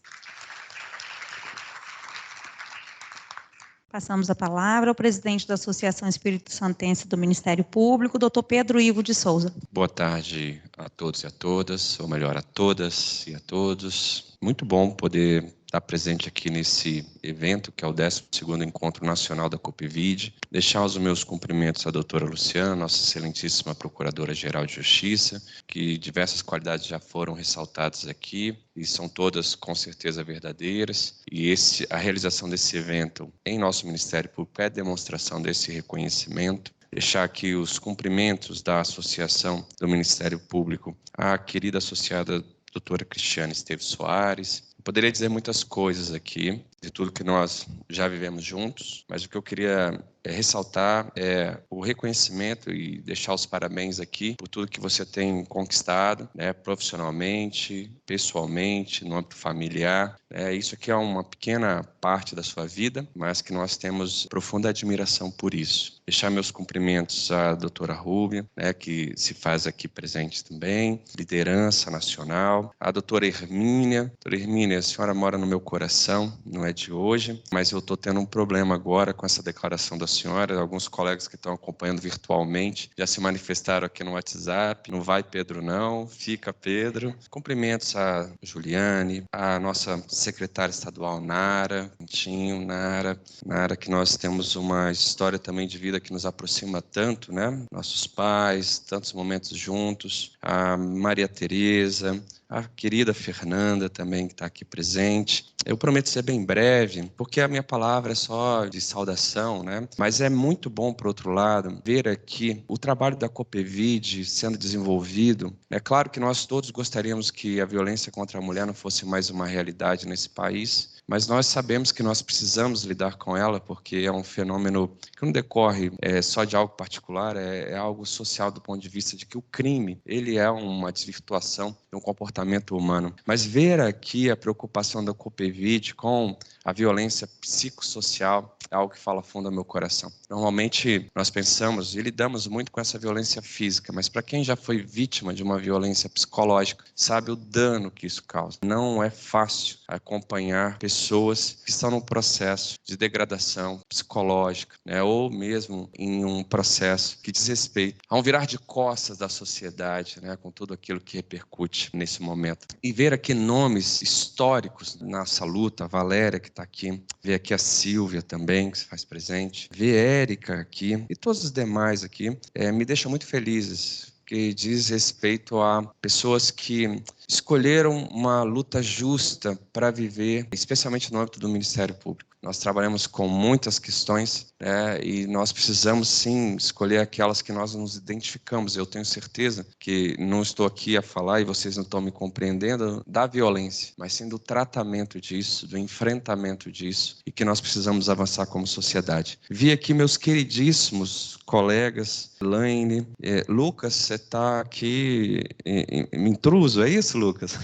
Passamos a palavra ao presidente da Associação Espírito Santense do Ministério Público, doutor Pedro Ivo de Souza. Boa tarde a todos e a todas, ou melhor, a todas e a todos. Muito bom poder estar presente aqui nesse evento, que é o 12º Encontro Nacional da COPVID. Deixar os meus cumprimentos à doutora Luciana, nossa excelentíssima Procuradora-Geral de Justiça, que diversas qualidades já foram ressaltadas aqui, e são todas com certeza verdadeiras. E a realização desse evento em nosso Ministério Público é demonstração desse reconhecimento. Deixar aqui os cumprimentos da Associação do Ministério Público à querida associada doutora Cristiane Esteves Soares. Poderia dizer muitas coisas aqui, de tudo que nós já vivemos juntos, mas o que eu queria ressaltar é o reconhecimento e deixar os parabéns aqui por tudo que você tem conquistado, né, profissionalmente, pessoalmente, no âmbito familiar. Isso aqui é uma pequena parte da sua vida, mas que nós temos profunda admiração por isso. Deixar meus cumprimentos à doutora Rúbia, né, que se faz aqui presente também, liderança nacional, a doutora Hermínia. Doutora Hermínia, a senhora mora no meu coração, não é de hoje, mas eu estou tendo um problema agora com essa declaração da senhora. Alguns colegas que estão acompanhando virtualmente já se manifestaram aqui no WhatsApp. Não vai Pedro não, fica Pedro. Cumprimentos a Juliane, a nossa secretária estadual Nara, Nara, que nós temos uma história também de vida que nos aproxima tanto, né? Nossos pais, tantos momentos juntos, a Maria Tereza, a querida Fernanda também, que está aqui presente. Eu prometo ser bem breve, porque a minha palavra é só de saudação, né? Mas é muito bom, por outro lado, ver aqui o trabalho da COPVID sendo desenvolvido. É claro que nós todos gostaríamos que a violência contra a mulher não fosse mais uma realidade nesse país, mas nós sabemos que nós precisamos lidar com ela, porque é um fenômeno que não decorre só de algo particular, é algo social do ponto de vista de que o crime, ele é uma desvirtuação de um comportamento humano. Mas ver aqui a preocupação da COPVID com A violência psicossocial é algo que fala fundo ao meu coração. Normalmente nós pensamos e lidamos muito com essa violência física, mas para quem já foi vítima de uma violência psicológica, sabe o dano que isso causa. Não é fácil acompanhar pessoas que estão num processo de degradação psicológica, né, ou mesmo em um processo que diz respeito a um virar de costas da sociedade, né, com tudo aquilo que repercute nesse momento. E ver aqui nomes históricos nessa luta, a Valéria que está aqui, ver aqui a Silvia também, que se faz presente, ver Érica aqui e todos os demais aqui, me deixa muito felizes, que diz respeito a pessoas que escolheram uma luta justa para viver, especialmente no âmbito do Ministério Público. Nós trabalhamos com muitas questões, né, e nós precisamos, sim, escolher aquelas que nós nos identificamos. Eu tenho certeza que não estou aqui a falar, e vocês não estão me compreendendo, da violência, mas sim do tratamento disso, do enfrentamento disso, e que nós precisamos avançar como sociedade. Vi aqui meus queridíssimos colegas, Elaine, Lucas, você está aqui intruso, é isso, Lucas?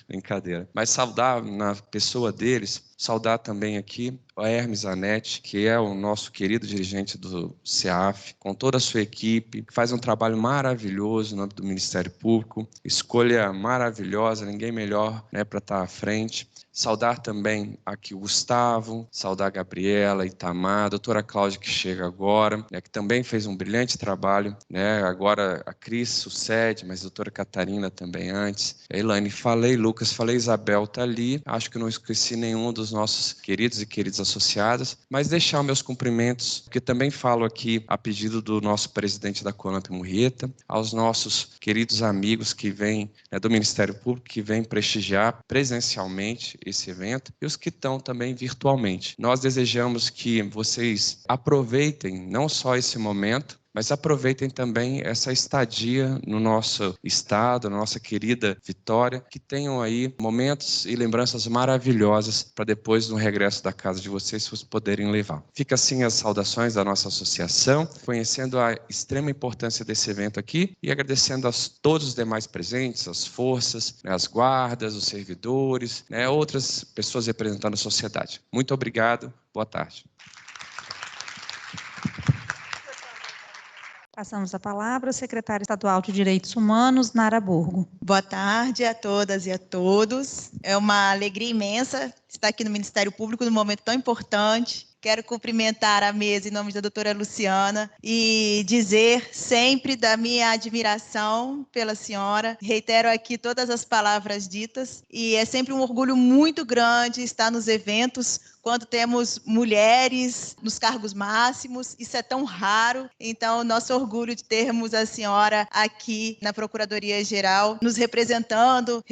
Brincadeira. Mas saudar na pessoa deles, saudar também aqui o Hermes Zanetti, que é o nosso querido dirigente do CEAF, com toda a sua equipe, que faz um trabalho maravilhoso no âmbito do Ministério Público, escolha maravilhosa, ninguém melhor, né, para estar à frente. Saudar também aqui o Gustavo, saudar a Gabriela, Itamar, a doutora Cláudia, que chega agora, né, que também fez um brilhante trabalho, né, agora a Cris sucede, mas a doutora Catarina também antes. A Elaine, falei, Lucas, falei, Isabel está ali, acho que não esqueci nenhum dos nossos queridos e queridas associadas, mas deixar meus cumprimentos, porque também falo aqui a pedido do nosso presidente da Conamp Murrieta, aos nossos queridos amigos que vêm, né, do Ministério Público, que vêm prestigiar presencialmente esse evento, e os que estão também virtualmente. Nós desejamos que vocês aproveitem não só esse momento, mas aproveitem também essa estadia no nosso estado, na nossa querida Vitória, que tenham aí momentos e lembranças maravilhosas para depois, no regresso da casa de vocês, vocês poderem levar. Fica assim as saudações da nossa associação, conhecendo a extrema importância desse evento aqui e agradecendo a todos os demais presentes, as forças, né, as guardas, os servidores, né, outras pessoas representando a sociedade. Muito obrigado, boa tarde. Passamos a palavra ao secretário estadual de Direitos Humanos, Nara Borgo. Boa tarde a todas e a todos. É uma alegria imensa estar aqui no Ministério Público num momento tão importante. Quero cumprimentar a mesa em nome da doutora Luciana e dizer sempre da minha admiração pela senhora. Reitero aqui todas as palavras ditas e é sempre um orgulho muito grande estar nos eventos quando temos mulheres nos cargos máximos. Isso é tão raro. Então, nosso orgulho de termos a senhora aqui na Procuradoria-Geral nos representando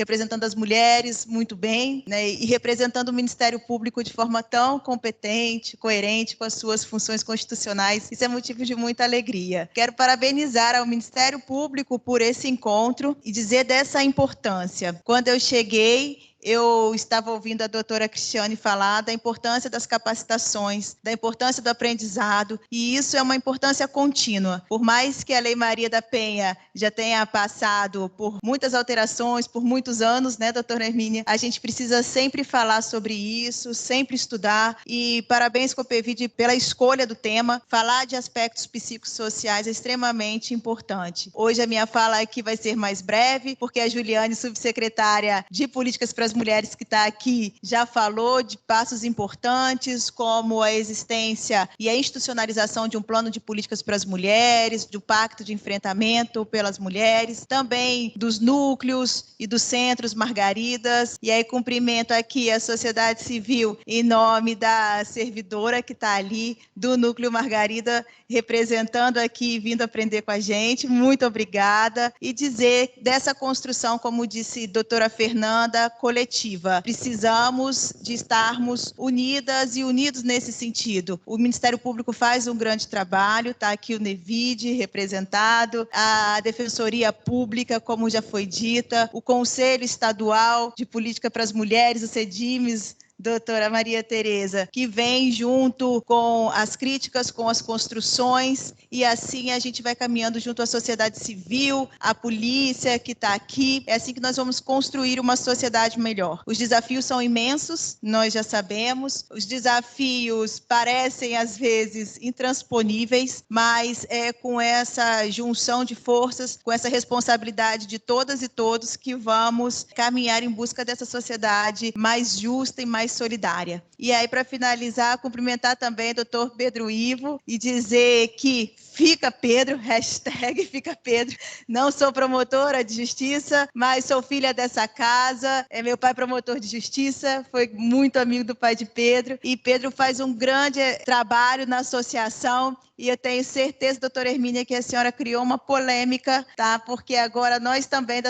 as mulheres muito bem, né, e representando o Ministério Público de forma tão competente, coerente com as suas funções constitucionais. Isso é motivo de muita alegria. Quero parabenizar ao Ministério Público por esse encontro e dizer dessa importância. Quando eu cheguei, eu estava ouvindo a doutora Cristiane falar da importância das capacitações, da importância do aprendizado, e isso é uma importância contínua. Por mais que a Lei Maria da Penha já tenha passado por muitas alterações, por muitos anos, né, doutora Hermínia, a gente precisa sempre falar sobre isso, sempre estudar, e parabéns, Copevide, pela escolha do tema. Falar de aspectos psicossociais é extremamente importante. Hoje a minha fala aqui vai ser mais breve, porque a Juliane, subsecretária de Políticas para as Mulheres que está aqui, já falou de passos importantes, como a existência e a institucionalização de um plano de políticas para as mulheres, do pacto de enfrentamento pelas mulheres, também dos núcleos e dos centros Margaridas, e aí cumprimento aqui a sociedade civil em nome da servidora que está ali, do Núcleo Margarida, representando aqui, vindo aprender com a gente. Muito obrigada. E dizer dessa construção, como disse a doutora Fernanda, coletiva. Precisamos de estarmos unidas e unidos nesse sentido. O Ministério Público faz um grande trabalho, está aqui o NEVID representado, a Defensoria Pública, como já foi dita, o Conselho Estadual de Política para as Mulheres, o CEDIMES, doutora Maria Tereza, que vem junto com as críticas, com as construções, e assim a gente vai caminhando junto à sociedade civil, à polícia que está aqui. É assim que nós vamos construir uma sociedade melhor. Os desafios são imensos, nós já sabemos. Os desafios parecem, às vezes, intransponíveis, mas é com essa junção de forças, com essa responsabilidade de todas e todos que vamos caminhar em busca dessa sociedade mais justa e mais solidária. E aí, para finalizar, cumprimentar também o doutor Pedro Ivo e dizer que fica Pedro, hashtag fica Pedro. Não sou promotora de justiça, mas sou filha dessa casa. Meu pai é promotor de justiça, foi muito amigo do pai de Pedro. E Pedro faz um grande trabalho na associação. E eu tenho certeza, doutora Hermínia, que a senhora criou uma polêmica, tá? Porque agora nós também,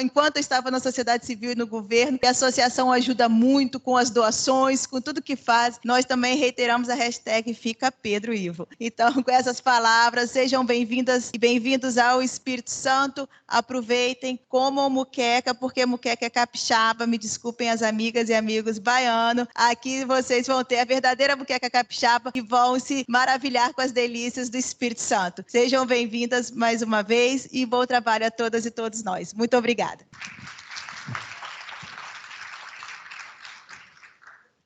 enquanto eu estava na sociedade civil e no governo, a associação ajuda muito com as doações, com tudo que faz. Nós também reiteramos a hashtag Fica Pedro Ivo. Então, com essas palavras, sejam bem-vindas e bem-vindos ao Espírito Santo. Aproveitem, comam muqueca, porque muqueca é capixaba. Me desculpem as amigas e amigos baianos. Aqui vocês vão ter a verdadeira muqueca capixaba e vão se maravilhar com as delícias do Espírito Santo. Sejam bem-vindas mais uma vez e bom trabalho a todas e todos nós. Muito obrigada.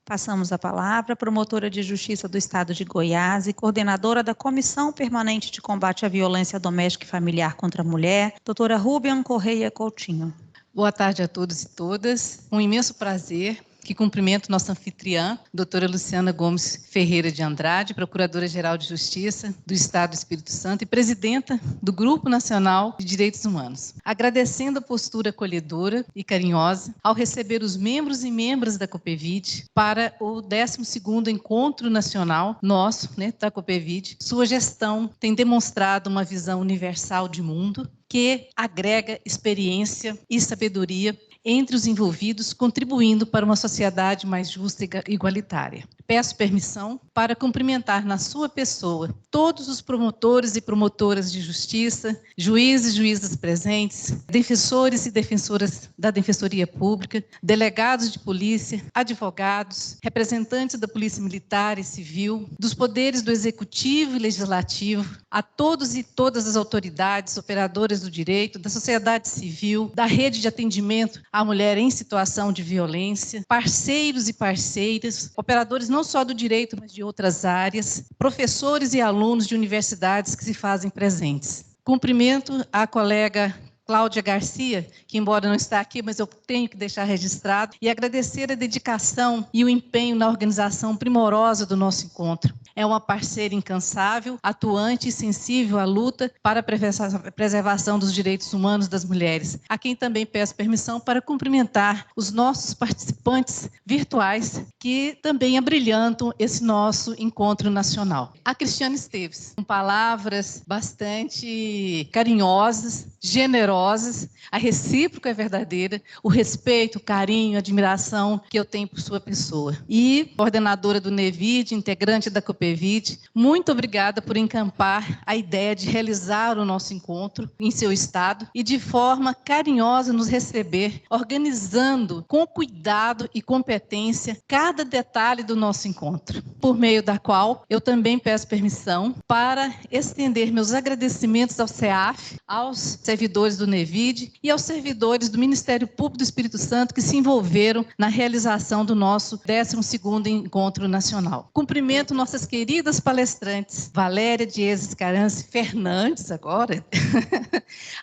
Passamos a palavra à promotora de Justiça do Estado de Goiás e coordenadora da Comissão Permanente de Combate à Violência Doméstica e Familiar contra a Mulher, doutora Rubian Correia Coutinho. Boa tarde a todos e todas. Um imenso prazer que cumprimento nossa anfitriã, doutora Luciana Gomes Ferreira de Andrade, Procuradora-Geral de Justiça do Estado do Espírito Santo e presidenta do Grupo Nacional de Direitos Humanos. Agradecendo a postura acolhedora e carinhosa ao receber os membros e membras da COPEVID para o 12º Encontro Nacional nosso, da COPEVID. Sua gestão tem demonstrado uma visão universal de mundo que agrega experiência e sabedoria entre os envolvidos, contribuindo para uma sociedade mais justa e igualitária. Peço permissão para cumprimentar na sua pessoa todos os promotores e promotoras de justiça, juízes e juízas presentes, defensores e defensoras da Defensoria Pública, delegados de polícia, advogados, representantes da Polícia Militar e Civil, dos poderes do Executivo e Legislativo, a todos e todas as autoridades operadoras do direito, da sociedade civil, da rede de atendimento à mulher em situação de violência, parceiros e parceiras, operadores não só do direito, mas de outras áreas, professores e alunos de universidades que se fazem presentes. Cumprimento a colega Cláudia Garcia, que embora não está aqui, mas eu tenho que deixar registrado, e agradecer a dedicação e o empenho na organização primorosa do nosso encontro. É uma parceira incansável, atuante e sensível à luta para a preservação dos direitos humanos das mulheres, a quem também peço permissão para cumprimentar os nossos participantes virtuais, que também abrilhantam esse nosso encontro nacional. A Cristiane Esteves, com palavras bastante carinhosas, generosas, a recíproca é verdadeira, o respeito, o carinho, a admiração que eu tenho por sua pessoa. E coordenadora do NEVID, integrante da COPEVID, muito obrigada por encampar a ideia de realizar o nosso encontro em seu estado e de forma carinhosa nos receber, organizando com cuidado e competência cada detalhe do nosso encontro, por meio da qual eu também peço permissão para estender meus agradecimentos ao CEAF, aos servidores do NEVID e aos servidores do Ministério Público do Espírito Santo que se envolveram na realização do nosso 12º Encontro Nacional. Cumprimento nossas queridas palestrantes, Valéria Dias Escarance Fernandes, agora,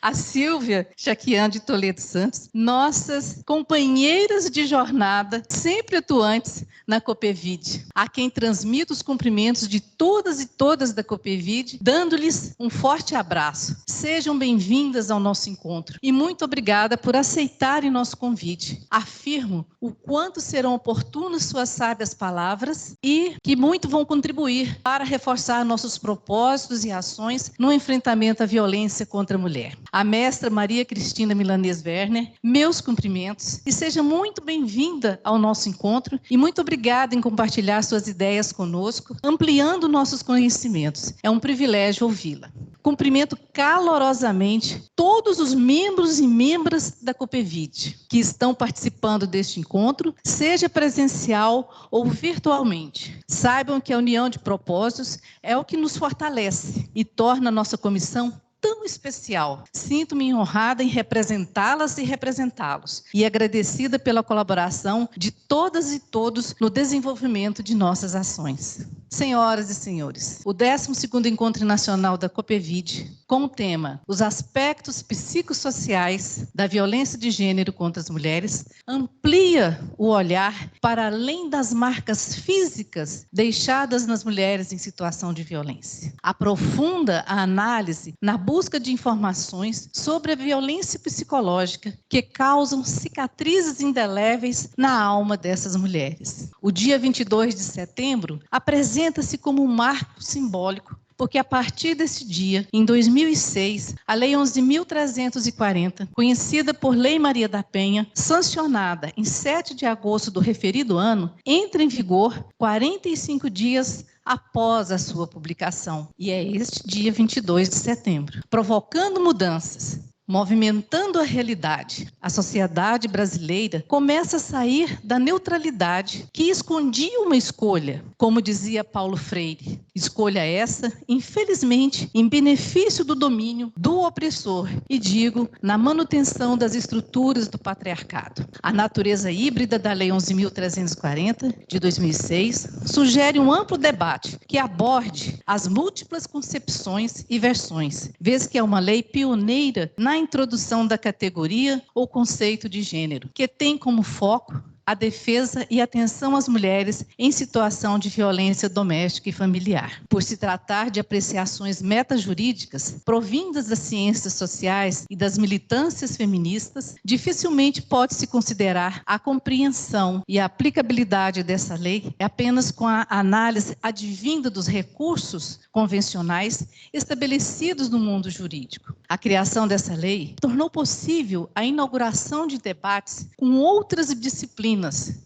a Silvia Chaquian de Toledo Santos, nossas companheiras de jornada, sempre atuantes na COPEVID, a quem transmito os cumprimentos de todas e todas da COPEVID, dando-lhes um forte abraço. Sejam bem-vindas ao nosso encontro e muito obrigada por aceitarem nosso convite. Afirmo o quanto serão oportunas suas sábias palavras e que muito vão contribuir para reforçar nossos propósitos e ações no enfrentamento à violência contra a mulher. A mestra Maria Cristina Milanês Werner, meus cumprimentos e seja muito bem-vinda ao nosso encontro e muito obrigada em compartilhar suas ideias conosco, ampliando nossos conhecimentos. É um privilégio ouvi-la. cumprimento calorosamente todos os membros e membras da COPEVID que estão participando deste encontro, seja presencial ou virtualmente. Saibam que a união de propósitos é o que nos fortalece e torna a nossa comissão tão especial. Sinto-me honrada em representá-las e representá-los e agradecida pela colaboração de todas e todos no desenvolvimento de nossas ações. Senhoras e senhores, o 12º Encontro Nacional da COPEVID, com o tema Os aspectos psicossociais da violência de gênero contra as mulheres, amplia o olhar para além das marcas físicas deixadas nas mulheres em situação de violência. Aprofunda a análise na busca de informações sobre a violência psicológica que causam cicatrizes indeléveis na alma dessas mulheres. O dia 22 de setembro apresenta-se como um marco simbólico, porque a partir desse dia, em 2006, a Lei 11.340, conhecida por Lei Maria da Penha, sancionada em 7 de agosto do referido ano, entra em vigor 45 dias após a sua publicação. E é este dia 22 de setembro, provocando mudanças, movimentando a realidade. A sociedade brasileira começa a sair da neutralidade que escondia uma escolha, como dizia Paulo Freire. Escolha essa, infelizmente, em benefício do domínio do opressor e, digo, na manutenção das estruturas do patriarcado. A natureza híbrida da Lei 11.340, de 2006, sugere um amplo debate que aborde as múltiplas concepções e versões, vez que é uma lei pioneira na introdução da categoria ou conceito de gênero, que tem como foco a defesa e atenção às mulheres em situação de violência doméstica e familiar. Por se tratar de apreciações metajurídicas provindas das ciências sociais e das militâncias feministas, dificilmente pode-se considerar a compreensão e a aplicabilidade dessa lei apenas com a análise advinda dos recursos convencionais estabelecidos no mundo jurídico. A criação dessa lei tornou possível a inauguração de debates com outras disciplinas,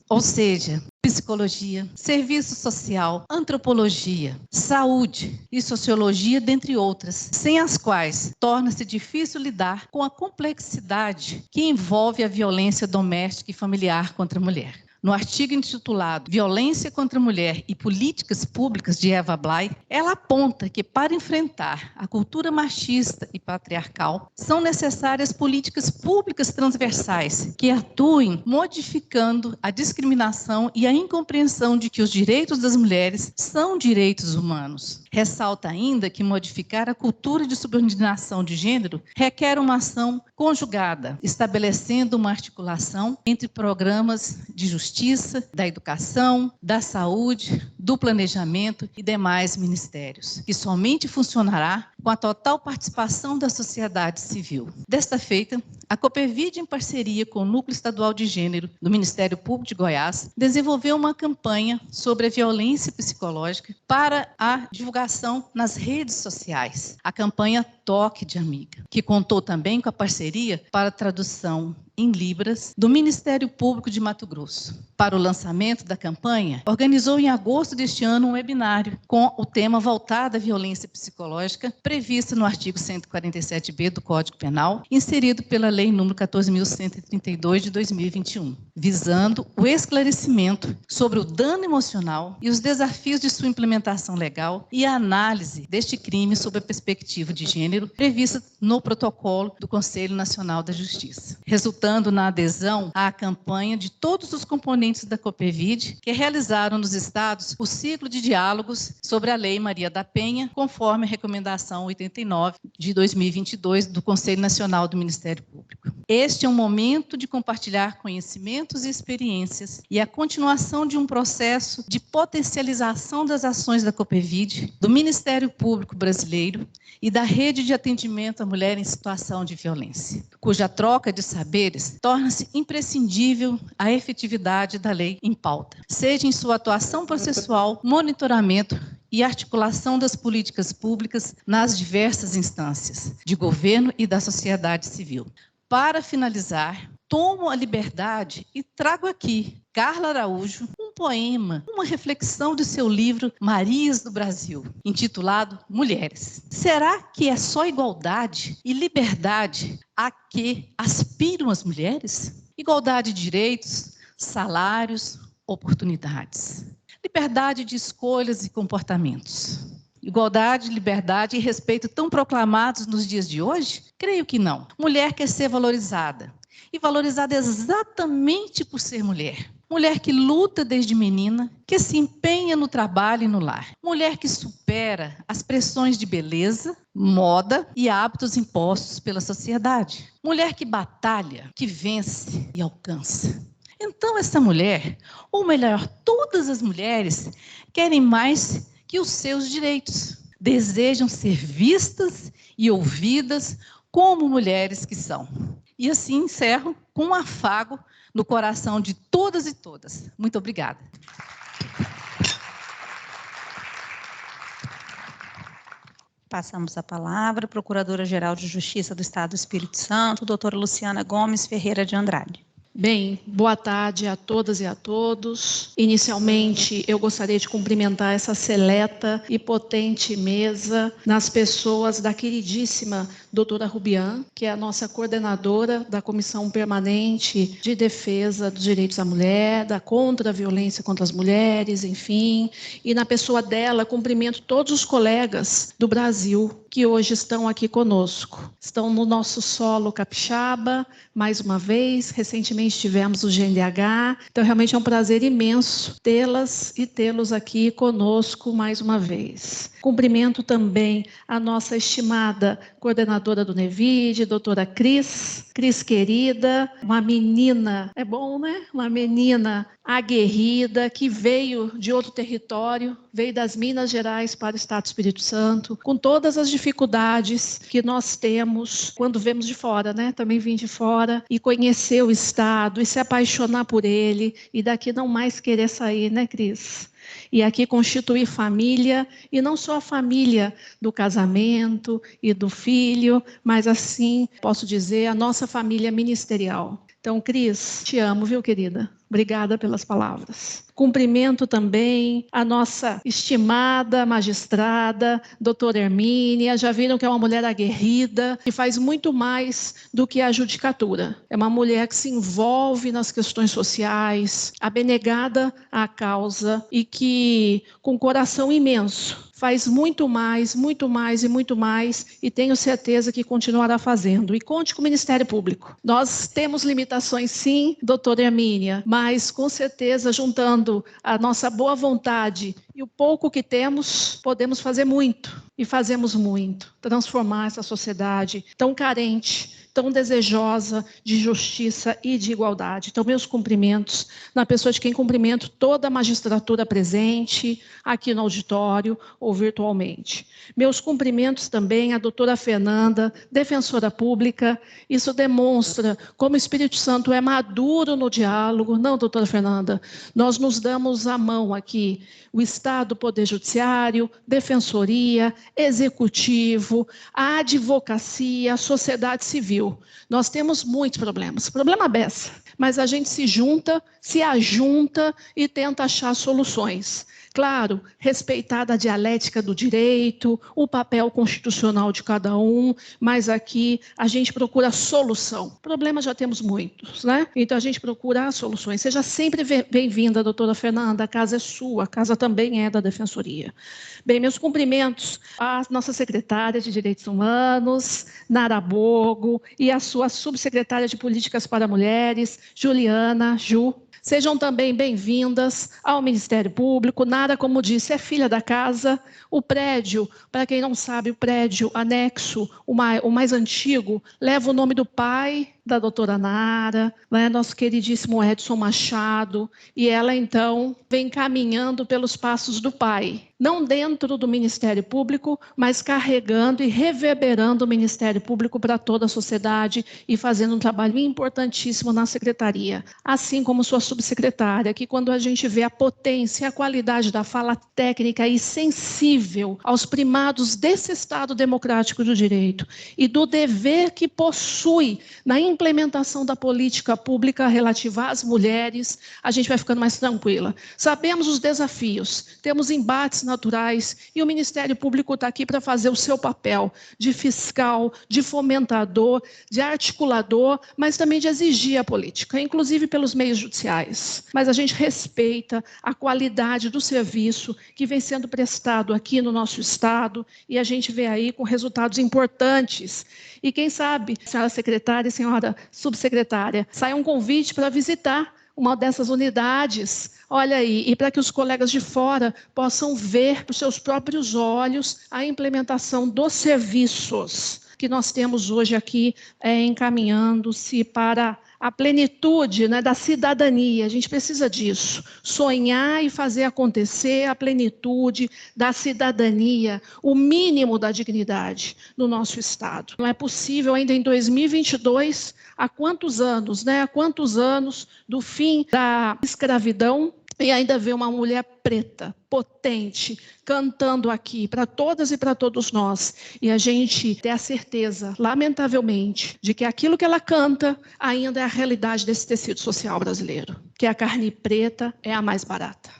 ou seja, psicologia, serviço social, antropologia, saúde e sociologia, dentre outras, sem as quais torna-se difícil lidar com a complexidade que envolve a violência doméstica e familiar contra a mulher. No artigo intitulado Violência contra a Mulher e Políticas Públicas, de Eva Blay, ela aponta que, para enfrentar a cultura machista e patriarcal, são necessárias políticas públicas transversais que atuem modificando a discriminação e a incompreensão de que os direitos das mulheres são direitos humanos. Ressalta ainda que modificar a cultura de subordinação de gênero requer uma ação conjugada, estabelecendo uma articulação entre programas de justiça, da educação, da saúde, do planejamento e demais ministérios, que somente funcionará com a total participação da sociedade civil. Desta feita, a COPEVID, em parceria com o Núcleo Estadual de Gênero do Ministério Público de Goiás, desenvolveu uma campanha sobre a violência psicológica para a divulgação nas redes sociais, a campanha Toque de Amiga, que contou também com a parceria para a tradução em Libras do Ministério Público de Mato Grosso. Para o lançamento da campanha, organizou em agosto deste ano um webinário com o tema voltado à violência psicológica, previsto no artigo 147b do Código Penal, inserido pela Lei nº 14.132 de 2021, visando o esclarecimento sobre o dano emocional e os desafios de sua implementação legal e a análise deste crime sob a perspectiva de gênero prevista no protocolo do Conselho Nacional da Justiça, resultando na adesão à campanha de todos os componentes da COPEVID, que realizaram nos estados o ciclo de diálogos sobre a Lei Maria da Penha, conforme a recomendação 89 de 2022 do Conselho Nacional do Ministério Público. Este é um momento de compartilhar conhecimentos e experiências e a continuação de um processo de potencialização das ações da COPEVID, do Ministério Público Brasileiro e da Rede de Atendimento à Mulher em Situação de Violência, cuja troca de saberes torna-se imprescindível a efetividade da lei em pauta, seja em sua atuação processual, monitoramento e articulação das políticas públicas nas diversas instâncias de governo e da sociedade civil. Para finalizar, tomo a liberdade e trago aqui, Carla Araújo, um poema, uma reflexão do seu livro Marias do Brasil, intitulado Mulheres. Será que é só igualdade e liberdade a que aspiram as mulheres? Igualdade de direitos, salários, oportunidades. Liberdade de escolhas e comportamentos. Igualdade, liberdade e respeito tão proclamados nos dias de hoje? Creio que não. Mulher quer ser valorizada. E valorizada exatamente por ser mulher. Mulher que luta desde menina, que se empenha no trabalho e no lar. Mulher que supera as pressões de beleza, moda e hábitos impostos pela sociedade. Mulher que batalha, que vence e alcança. Então essa mulher, ou melhor, todas as mulheres, querem mais que os seus direitos. Desejam ser vistas e ouvidas como mulheres que são. E assim encerro com um afago no coração de todas e todas. Muito obrigada. Passamos a palavra à Procuradora-Geral de Justiça do Estado do Espírito Santo, doutora Luciana Gomes Ferreira de Andrade. Bem, boa tarde a todas e a todos. Inicialmente, eu gostaria de cumprimentar essa seleta e potente mesa nas pessoas da queridíssima doutora Rubian, que é a nossa coordenadora da Comissão Permanente de Defesa dos Direitos da Mulher, da contra a violência contra as mulheres, enfim. E na pessoa dela, cumprimento todos os colegas do Brasil que hoje estão aqui conosco. Estão no nosso solo capixaba, mais uma vez, recentemente tivemos o GNDH, então realmente é um prazer imenso tê-las e tê-los aqui conosco mais uma vez. Cumprimento também a nossa estimada coordenadora do NEVID, doutora Cris querida, uma menina, é bom, né? Uma menina aguerrida, que veio de outro território, veio das Minas Gerais para o Estado do Espírito Santo, com todas as dificuldades que nós temos quando vemos de fora, né? Também vim de fora e conhecer o Estado e se apaixonar por ele e daqui não mais querer sair, né, Cris? E aqui constituir família, e não só a família do casamento e do filho, mas assim, posso dizer, a nossa família ministerial. Então, Cris, te amo, viu, querida? Obrigada pelas palavras. Cumprimento também a nossa estimada magistrada, doutora Hermínia. Já viram que é uma mulher aguerrida, que faz muito mais do que a judicatura. É uma mulher que se envolve nas questões sociais, abnegada à causa e que, com coração imenso, faz muito mais e tenho certeza que continuará fazendo. E conte com o Ministério Público. Nós temos limitações, sim, doutora Hermínia, mas com certeza, juntando a nossa boa vontade e o pouco que temos, podemos fazer muito. E fazemos muito. Transformar essa sociedade tão carente, tão desejosa de justiça e de igualdade. Então, meus cumprimentos na pessoa de quem cumprimento toda a magistratura presente, aqui no auditório ou virtualmente. Meus cumprimentos também à doutora Fernanda, defensora pública. Isso demonstra como o Espírito Santo é maduro no diálogo. Não, doutora Fernanda, nós nos damos a mão aqui. O Estado, o Poder Judiciário, Defensoria, Executivo, a advocacia, a sociedade civil. Nós temos muitos problemas, problema beça, mas a gente se junta, se ajunta e tenta achar soluções. Claro, respeitada a dialética do direito, o papel constitucional de cada um, mas aqui a gente procura solução. Problemas já temos muitos, né? Então a gente procura soluções. Seja sempre bem-vinda, doutora Fernanda, a casa é sua, a casa também é da Defensoria. Bem, meus cumprimentos à nossa secretária de Direitos Humanos, Nara Bogo, e à sua subsecretária de Políticas para Mulheres, Juliana, Ju. Sejam também bem-vindas ao Ministério Público. Nara, como disse, é filha da casa. O prédio, para quem não sabe, o prédio anexo, o mais antigo, leva o nome do pai da doutora Nara, né, nosso queridíssimo Edson Machado, e ela, então, vem caminhando pelos passos do pai. Não dentro do Ministério Público, mas carregando e reverberando o Ministério Público para toda a sociedade e fazendo um trabalho importantíssimo na secretaria. Assim como sua subsecretária, que quando a gente vê a potência e a qualidade da fala técnica e sensível aos primados desse Estado democrático do direito e do dever que possui na implementação da política pública relativa às mulheres, a gente vai ficando mais tranquila. Sabemos os desafios, temos embates naturais e o Ministério Público está aqui para fazer o seu papel de fiscal, de fomentador, de articulador, mas também de exigir a política, inclusive pelos meios judiciais. Mas a gente respeita a qualidade do serviço que vem sendo prestado aqui no nosso Estado e a gente vê aí com resultados importantes. E quem sabe, senhora secretária e senhora subsecretária, sai um convite para visitar uma dessas unidades, olha aí, e para que os colegas de fora possam ver por seus próprios olhos a implementação dos serviços que nós temos hoje aqui encaminhando-se para a plenitude, né, da cidadania. A gente precisa disso, sonhar e fazer acontecer a plenitude da cidadania, o mínimo da dignidade no nosso Estado. Não é possível ainda em 2022, há quantos anos, né, há quantos anos do fim da escravidão, e ainda ver uma mulher preta, potente, cantando aqui para todas e para todos nós. E a gente ter a certeza, lamentavelmente, de que aquilo que ela canta ainda é a realidade desse tecido social brasileiro, que a carne preta é a mais barata.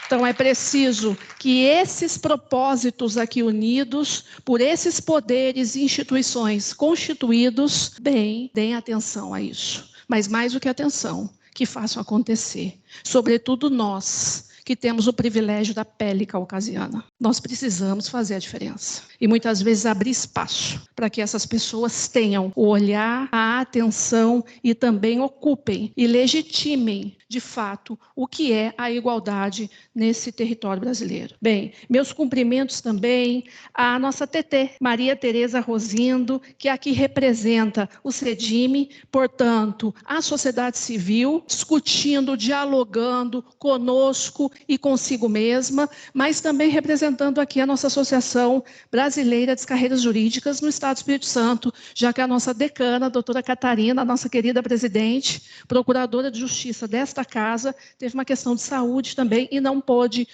Então, é preciso que esses propósitos aqui unidos, por esses poderes e instituições constituídos, deem atenção a isso. Mas mais do que atenção, que façam acontecer. Sobretudo nós, que temos o privilégio da pele caucasiana. Nós precisamos fazer a diferença. E muitas vezes abrir espaço para que essas pessoas tenham o olhar, a atenção e também ocupem e legitimem, de fato, o que é a igualdade nesse território brasileiro. Bem, meus cumprimentos também à nossa TT, Maria Tereza Rosindo, que aqui representa o CEDIME, portanto, a sociedade civil, discutindo, dialogando conosco e consigo mesma, mas também representando aqui a nossa Associação Brasileira de Carreiras Jurídicas no Estado do Espírito Santo, já que a nossa decana, a doutora Catarina, a nossa querida presidente, procuradora de Justiça desta casa, teve uma questão de saúde também e não pôde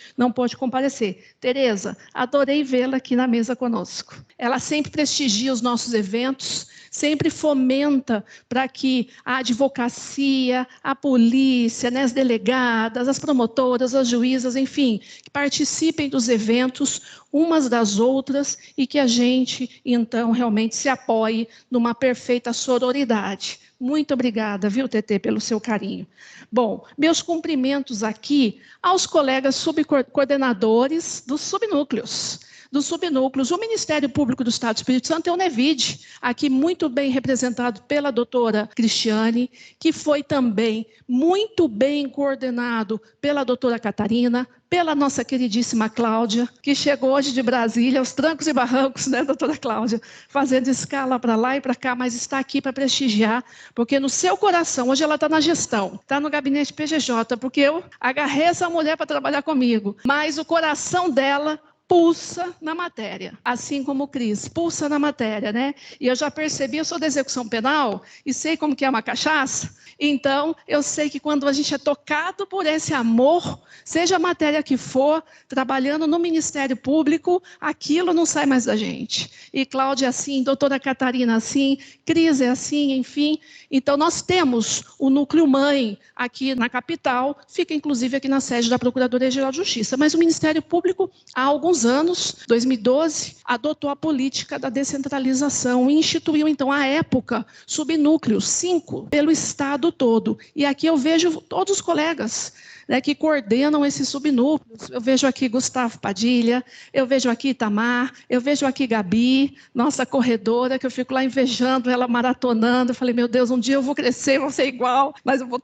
comparecer. Tereza, adorei vê-la aqui na mesa conosco. Ela sempre prestigia os nossos eventos, sempre fomenta para que a advocacia, a polícia, né, as delegadas, as promotoras, as juízas, enfim, que participem dos eventos umas das outras e que a gente, então, realmente se apoie numa perfeita sororidade. Muito obrigada, viu, TT, pelo seu carinho. Bom, meus cumprimentos aqui aos colegas subcoordenadores dos subnúcleos. O Ministério Público do Estado do Espírito Santo é o NEVID, aqui muito bem representado pela doutora Cristiane, que foi também muito bem coordenado pela doutora Catarina, pela nossa queridíssima Cláudia, que chegou hoje de Brasília, aos trancos e barrancos, né, doutora Cláudia, fazendo escala para lá e para cá, mas está aqui para prestigiar, porque no seu coração, hoje ela está na gestão, está no gabinete PGJ, porque eu agarrei essa mulher para trabalhar comigo, mas o coração dela pulsa na matéria, assim como o Cris, pulsa na matéria, né? E eu já percebi, eu sou da execução penal e sei como que é uma cachaça, então eu sei que quando a gente é tocado por esse amor, seja a matéria que for, trabalhando no Ministério Público, aquilo não sai mais da gente. E Cláudia é assim, doutora Catarina assim, Cris é assim, enfim. Então nós temos o núcleo mãe aqui na capital, fica inclusive aqui na sede da Procuradoria-Geral de Justiça, mas o Ministério Público, há alguns anos, 2012, adotou a política da descentralização e instituiu, então, à época, subnúcleos, 5, pelo Estado todo. E aqui eu vejo todos os colegas, né, que coordenam esses subnúcleos. Eu vejo aqui Gustavo Padilha, eu vejo aqui Itamar, eu vejo aqui Gabi, nossa corredora, que eu fico lá invejando ela maratonando. Eu falei, meu Deus, um dia eu vou crescer, vou ser igual, mas eu vou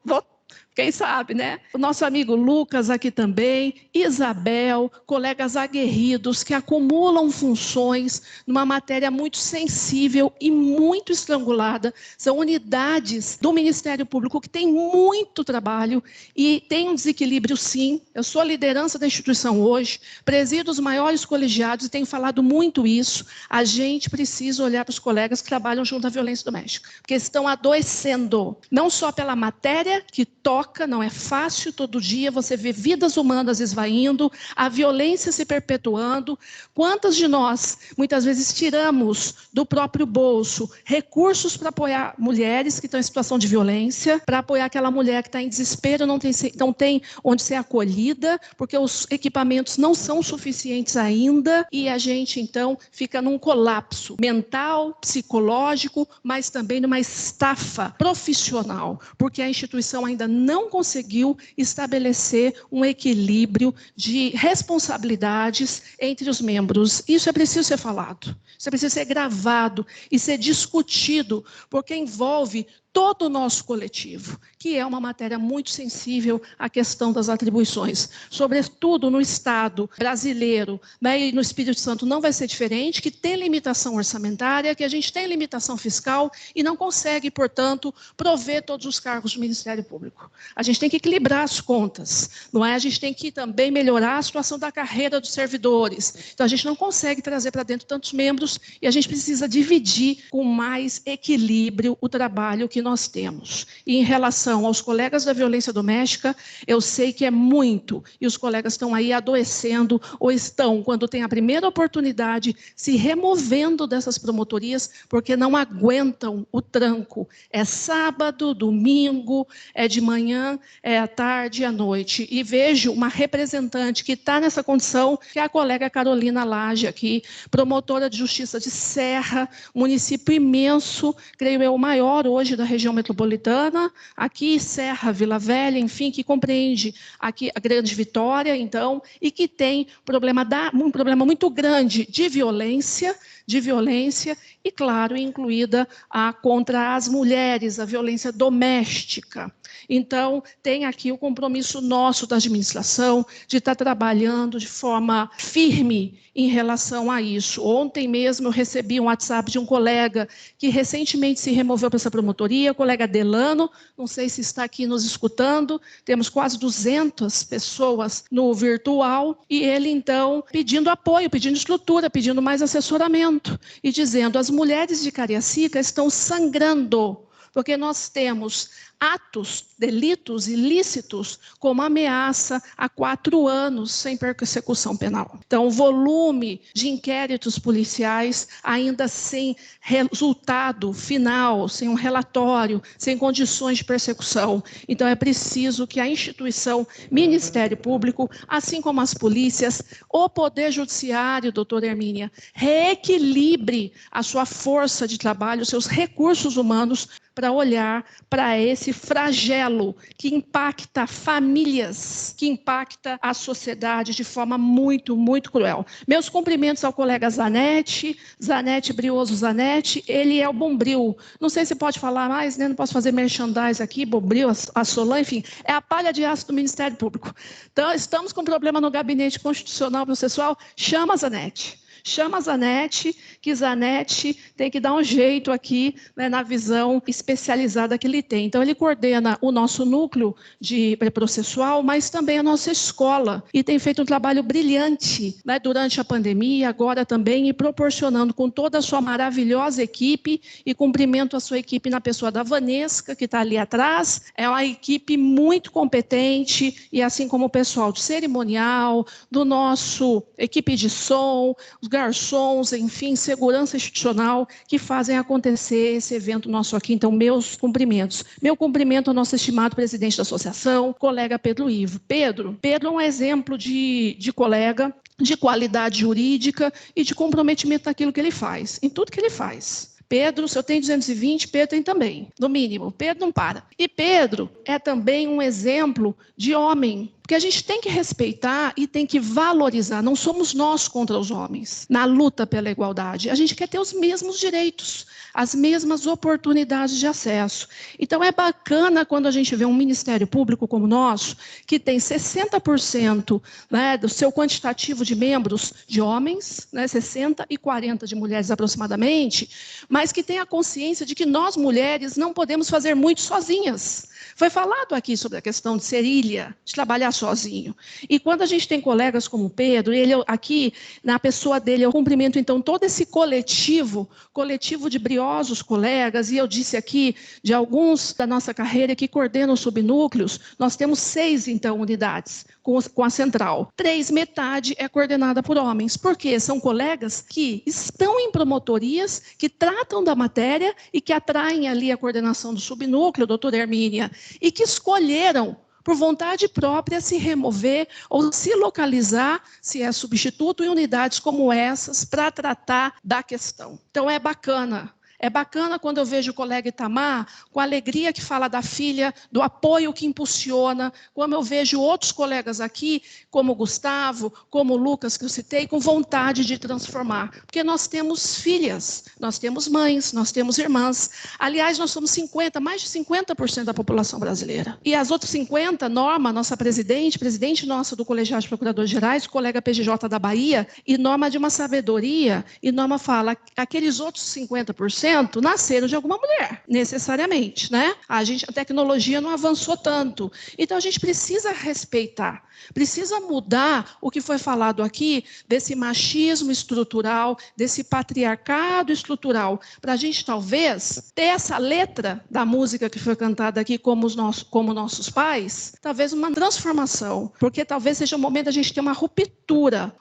quem sabe, né? O nosso amigo Lucas aqui também, Isabel, colegas aguerridos que acumulam funções numa matéria muito sensível e muito estrangulada. São unidades do Ministério Público que tem muito trabalho e tem um desequilíbrio, sim. Eu sou a liderança da instituição hoje, presido os maiores colegiados e tenho falado muito isso. A gente precisa olhar para os colegas que trabalham junto à violência doméstica, porque estão adoecendo, não só pela matéria que toca troca, não é fácil todo dia, você vê vidas humanas esvaindo, a violência se perpetuando. Quantas de nós, muitas vezes, tiramos do próprio bolso recursos para apoiar mulheres que estão em situação de violência, para apoiar aquela mulher que está em desespero, não tem onde ser acolhida, porque os equipamentos não são suficientes ainda, e a gente, então, fica num colapso mental, psicológico, mas também numa estafa profissional, porque a instituição ainda não conseguiu estabelecer um equilíbrio de responsabilidades entre os membros. Isso é preciso ser falado, isso é preciso ser gravado e ser discutido, porque envolve todo o nosso coletivo, que é uma matéria muito sensível à questão das atribuições, sobretudo no Estado brasileiro, né, e no Espírito Santo não vai ser diferente, que tem limitação orçamentária, que a gente tem limitação fiscal e não consegue, portanto, prover todos os cargos do Ministério Público. A gente tem que equilibrar as contas, não é? A gente tem que também melhorar a situação da carreira dos servidores. Então, a gente não consegue trazer para dentro tantos membros e a gente precisa dividir com mais equilíbrio o trabalho que nós temos. E em relação aos colegas da violência doméstica, eu sei que é muito, e os colegas estão aí adoecendo, ou estão, quando tem a primeira oportunidade, se removendo dessas promotorias, porque não aguentam o tranco. É sábado, domingo, é de manhã, é à tarde e à noite. E vejo uma representante que está nessa condição, que é a colega Carolina Lage aqui, promotora de justiça de Serra, município imenso, creio eu, o maior hoje da região metropolitana, aqui Serra, Vila Velha, enfim, que compreende aqui a Grande Vitória, então, e que tem um problema muito grande de violência e, claro, incluída contra as mulheres, a violência doméstica. Então, tem aqui o compromisso nosso da administração de estar trabalhando de forma firme em relação a isso. Ontem mesmo eu recebi um WhatsApp de um colega que recentemente se removeu para essa promotoria, o colega Delano, não sei se está aqui nos escutando, temos quase 200 pessoas no virtual, e ele então pedindo apoio, pedindo estrutura, pedindo mais assessoramento, e dizendo: as mulheres de Cariacica estão sangrando, porque nós temos atos, delitos ilícitos, como ameaça há 4 anos sem persecução penal. Então, o volume de inquéritos policiais ainda sem resultado final, sem um relatório, sem condições de persecução. Então, é preciso que a instituição Ministério Público, assim como as polícias, o Poder Judiciário, doutora Hermínia, reequilibre a sua força de trabalho, os seus recursos humanos, para olhar para esse flagelo que impacta famílias, que impacta a sociedade de forma muito, muito cruel. Meus cumprimentos ao colega Zanetti Brioso Zanetti, ele é o Bombril. Não sei se pode falar mais, né? Não posso fazer merchandise aqui, Bombril, a Solan, enfim, é a palha de aço do Ministério Público. Então, estamos com um problema no gabinete constitucional processual, chama Zanetti. Chama Zanetti, que Zanetti tem que dar um jeito aqui, né, na visão especializada que ele tem. Então, ele coordena o nosso núcleo de processual, mas também a nossa escola, e tem feito um trabalho brilhante, né, durante a pandemia, agora também, e proporcionando com toda a sua maravilhosa equipe, e cumprimento a sua equipe na pessoa da Vanesca, que está ali atrás, é uma equipe muito competente, e assim como o pessoal de cerimonial, do nosso equipe de som, os garçons, enfim, segurança institucional, que fazem acontecer esse evento nosso aqui. Então, meus cumprimentos. Meu cumprimento ao nosso estimado presidente da associação, colega Pedro Ivo. Pedro é um exemplo de colega, de qualidade jurídica e de comprometimento naquilo que ele faz, em tudo que ele faz. Pedro, se eu tenho 220, Pedro tem também, no mínimo. Pedro não para. E Pedro é também um exemplo de homem, porque a gente tem que respeitar e tem que valorizar. Não somos nós contra os homens na luta pela igualdade. A gente quer ter os mesmos direitos, as mesmas oportunidades de acesso. Então, é bacana quando a gente vê um Ministério Público como o nosso, que tem 60%, né, do seu quantitativo de membros de homens, né, 60 e 40 de mulheres aproximadamente, mas que tem a consciência de que nós, mulheres, não podemos fazer muito sozinhas. Foi falado aqui sobre a questão de ser ilha, de trabalhar sozinho. E quando a gente tem colegas como o Pedro, ele aqui, na pessoa dele, eu cumprimento então todo esse coletivo de briosos colegas, e eu disse aqui de alguns da nossa carreira que coordenam subnúcleos, nós temos 6, então, unidades com a central. 3, metade é coordenada por homens. Por quê? São colegas que estão em promotorias, que tratam da matéria e que atraem ali a coordenação do subnúcleo, doutora Hermínia, e que escolheram, por vontade própria, se remover ou se localizar, se é substituto, em unidades como essas, para tratar da questão. Então, é bacana. É bacana quando eu vejo o colega Itamar com a alegria que fala da filha, do apoio que impulsiona, como eu vejo outros colegas aqui, como o Gustavo, como o Lucas, que eu citei, com vontade de transformar. Porque nós temos filhas, nós temos mães, nós temos irmãs. Aliás, nós somos mais de 50% da população brasileira. E as outras 50%, Norma, nossa presidente nossa do Colegiado de Procuradores Gerais, colega PGJ da Bahia, e Norma de uma sabedoria, e Norma fala, aqueles outros 50%, nasceram de alguma mulher, necessariamente, né? A tecnologia não avançou tanto. Então, a gente precisa respeitar, precisa mudar o que foi falado aqui, desse machismo estrutural, desse patriarcado estrutural, para a gente, talvez, ter essa letra da música que foi cantada aqui, como nossos pais, talvez uma transformação, porque talvez seja o momento da gente ter uma ruptura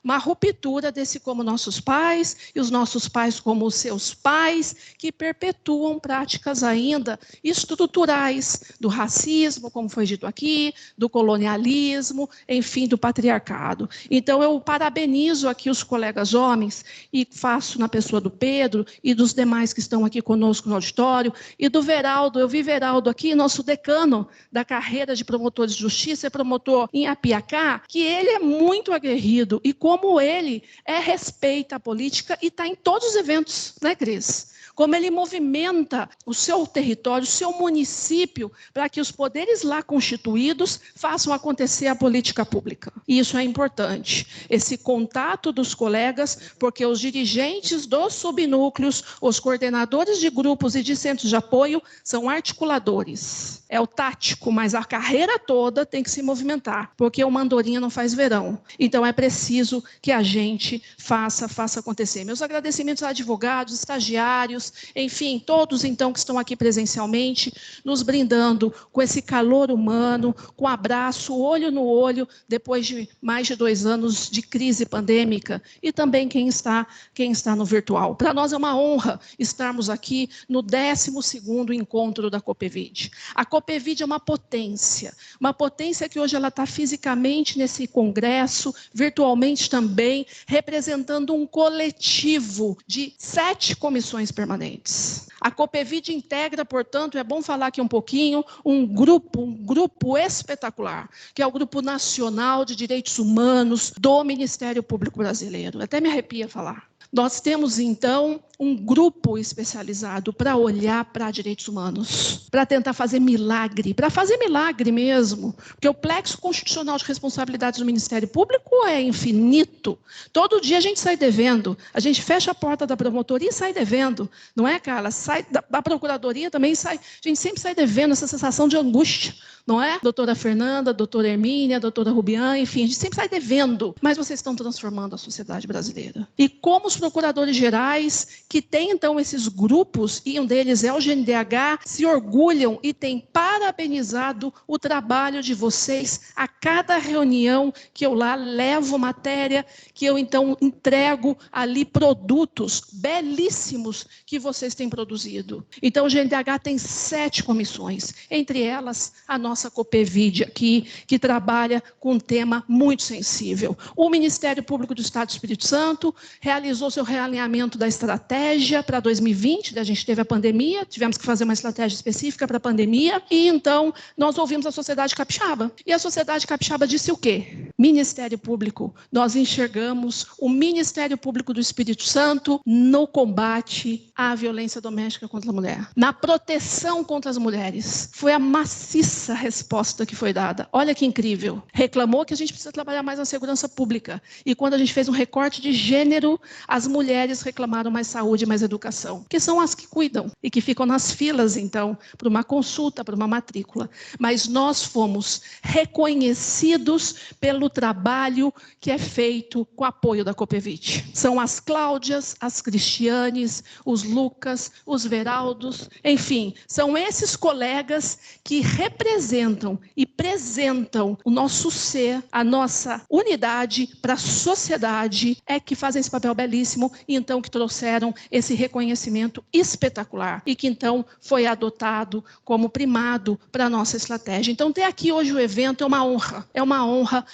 desse como nossos pais, e os nossos pais como os seus pais, que perpetuam práticas ainda estruturais do racismo, como foi dito aqui, do colonialismo, enfim, do patriarcado. Então, eu parabenizo aqui os colegas homens e faço na pessoa do Pedro e dos demais que estão aqui conosco no auditório, e do Veraldo. Eu vi Veraldo aqui, nosso decano da carreira de promotores de justiça, é promotor em Apiacá, que ele é muito aguerrido e como ele respeita a política e está em todos os eventos, né, Cris? Como ele movimenta o seu território, o seu município, para que os poderes lá constituídos façam acontecer a política pública. E isso é importante, esse contato dos colegas, porque os dirigentes dos subnúcleos, os coordenadores de grupos e de centros de apoio são articuladores. É o tático, mas a carreira toda tem que se movimentar, porque o mandorinha não faz verão. Então, é preciso que a gente faça acontecer. Meus agradecimentos a advogados, estagiários, enfim, todos, então, que estão aqui presencialmente, nos brindando com esse calor humano, com abraço, olho no olho, depois de mais de 2 anos de crise pandêmica, e também quem está no virtual. Para nós é uma honra estarmos aqui no 12º encontro da COPEVID. A COPEVID é uma potência que hoje ela está fisicamente nesse congresso, virtualmente também, representando um coletivo de 7 comissões permanentes. A COPEVID integra, portanto, é bom falar aqui um pouquinho, um grupo espetacular, que é o Grupo Nacional de Direitos Humanos do Ministério Público Brasileiro. Até me arrepia falar. Nós temos, então, um grupo especializado para olhar para direitos humanos, para tentar fazer milagre, mesmo, porque o plexo constitucional de responsabilidades do Ministério Público é infinito. Todo dia a gente sai devendo, a gente fecha a porta da promotoria e sai devendo, não é, Carla? Sai da procuradoria também sai, a gente sempre sai devendo, essa sensação de angústia, não é? Doutora Fernanda, doutora Hermínia, doutora Rubian, enfim, a gente sempre sai devendo, mas vocês estão transformando a sociedade brasileira. E como os procuradores gerais, que têm, então, esses grupos, e um deles é o GNDH, se orgulham e têm parabenizado o trabalho de vocês a cada reunião que eu lá levo matéria, que eu, então, entrego ali produtos belíssimos que vocês têm produzido. Então, o GNDH tem 7 comissões, entre elas a nossa COPEVID aqui, que trabalha com um tema muito sensível. O Ministério Público do Estado do Espírito Santo realizou seu realinhamento da estratégia para 2020, a gente teve a pandemia, tivemos que fazer uma estratégia específica para a pandemia, e então nós ouvimos a sociedade capixaba. E a sociedade capixaba disse o quê? Ministério Público, nós enxergamos o Ministério Público do Espírito Santo no combate à violência doméstica contra a mulher, na proteção contra as mulheres. Foi a maciça resposta que foi dada. Olha que incrível. Reclamou que a gente precisa trabalhar mais na segurança pública. E quando a gente fez um recorte de gênero, as mulheres reclamaram mais saúde, mais educação, que são as que cuidam e que ficam nas filas, então, para uma consulta, para uma matrícula. Mas nós fomos reconhecidos pelo trabalho que é feito com apoio da Copevit. São as Cláudias, as Cristianes, os Lucas, os Veraldos, enfim, são esses colegas que representam e presentam o nosso ser, a nossa unidade para a sociedade, é que fazem esse papel belíssimo e então que trouxeram esse reconhecimento espetacular e que então foi adotado como primado para a nossa estratégia. Então ter aqui hoje o evento é uma honra,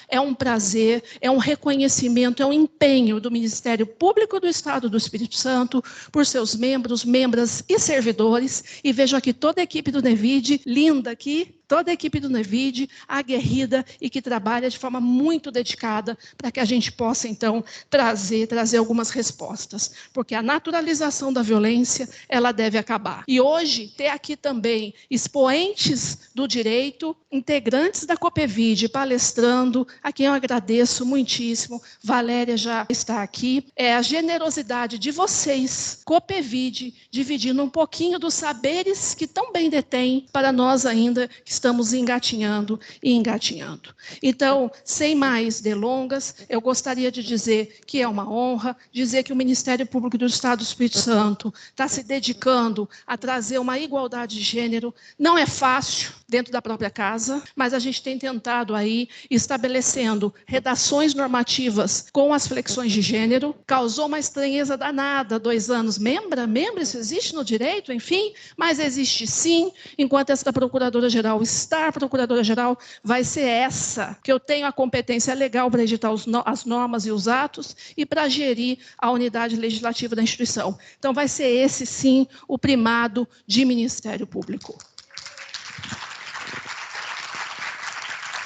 é um prazer, é um reconhecimento, é um empenho do Ministério Público do Estado do Espírito Santo por seus membros, membras e servidores. E vejo aqui toda a equipe do NEVID, linda aqui, toda a equipe do NEVID, aguerrida e que trabalha de forma muito dedicada para que a gente possa, então, trazer algumas respostas. Porque a naturalização da violência, ela deve acabar. E hoje, ter aqui também expoentes do direito, integrantes da Copevit, palestrando, a quem eu agradeço muitíssimo, Valéria já está aqui, é a generosidade de vocês, Copevit, dividindo um pouquinho dos saberes que tão bem detêm para nós ainda que estamos engatinhando e engatinhando. Então, sem mais delongas, eu gostaria de dizer que é uma honra, dizer que o Ministério Público do Estado do Espírito Santo está se dedicando a trazer uma igualdade de gênero. Não é fácil dentro da própria casa, mas a gente tem tentado aí, estabelecendo redações normativas com as flexões de gênero. Causou uma estranheza danada, 2 anos. Membra, isso existe no direito, enfim, mas existe sim, enquanto esta Procuradora-Geral estar Procuradora-Geral, vai ser essa, que eu tenho a competência legal para editar as normas e os atos e para gerir a unidade legislativa da instituição. Então, vai ser esse, sim, o primado de Ministério Público.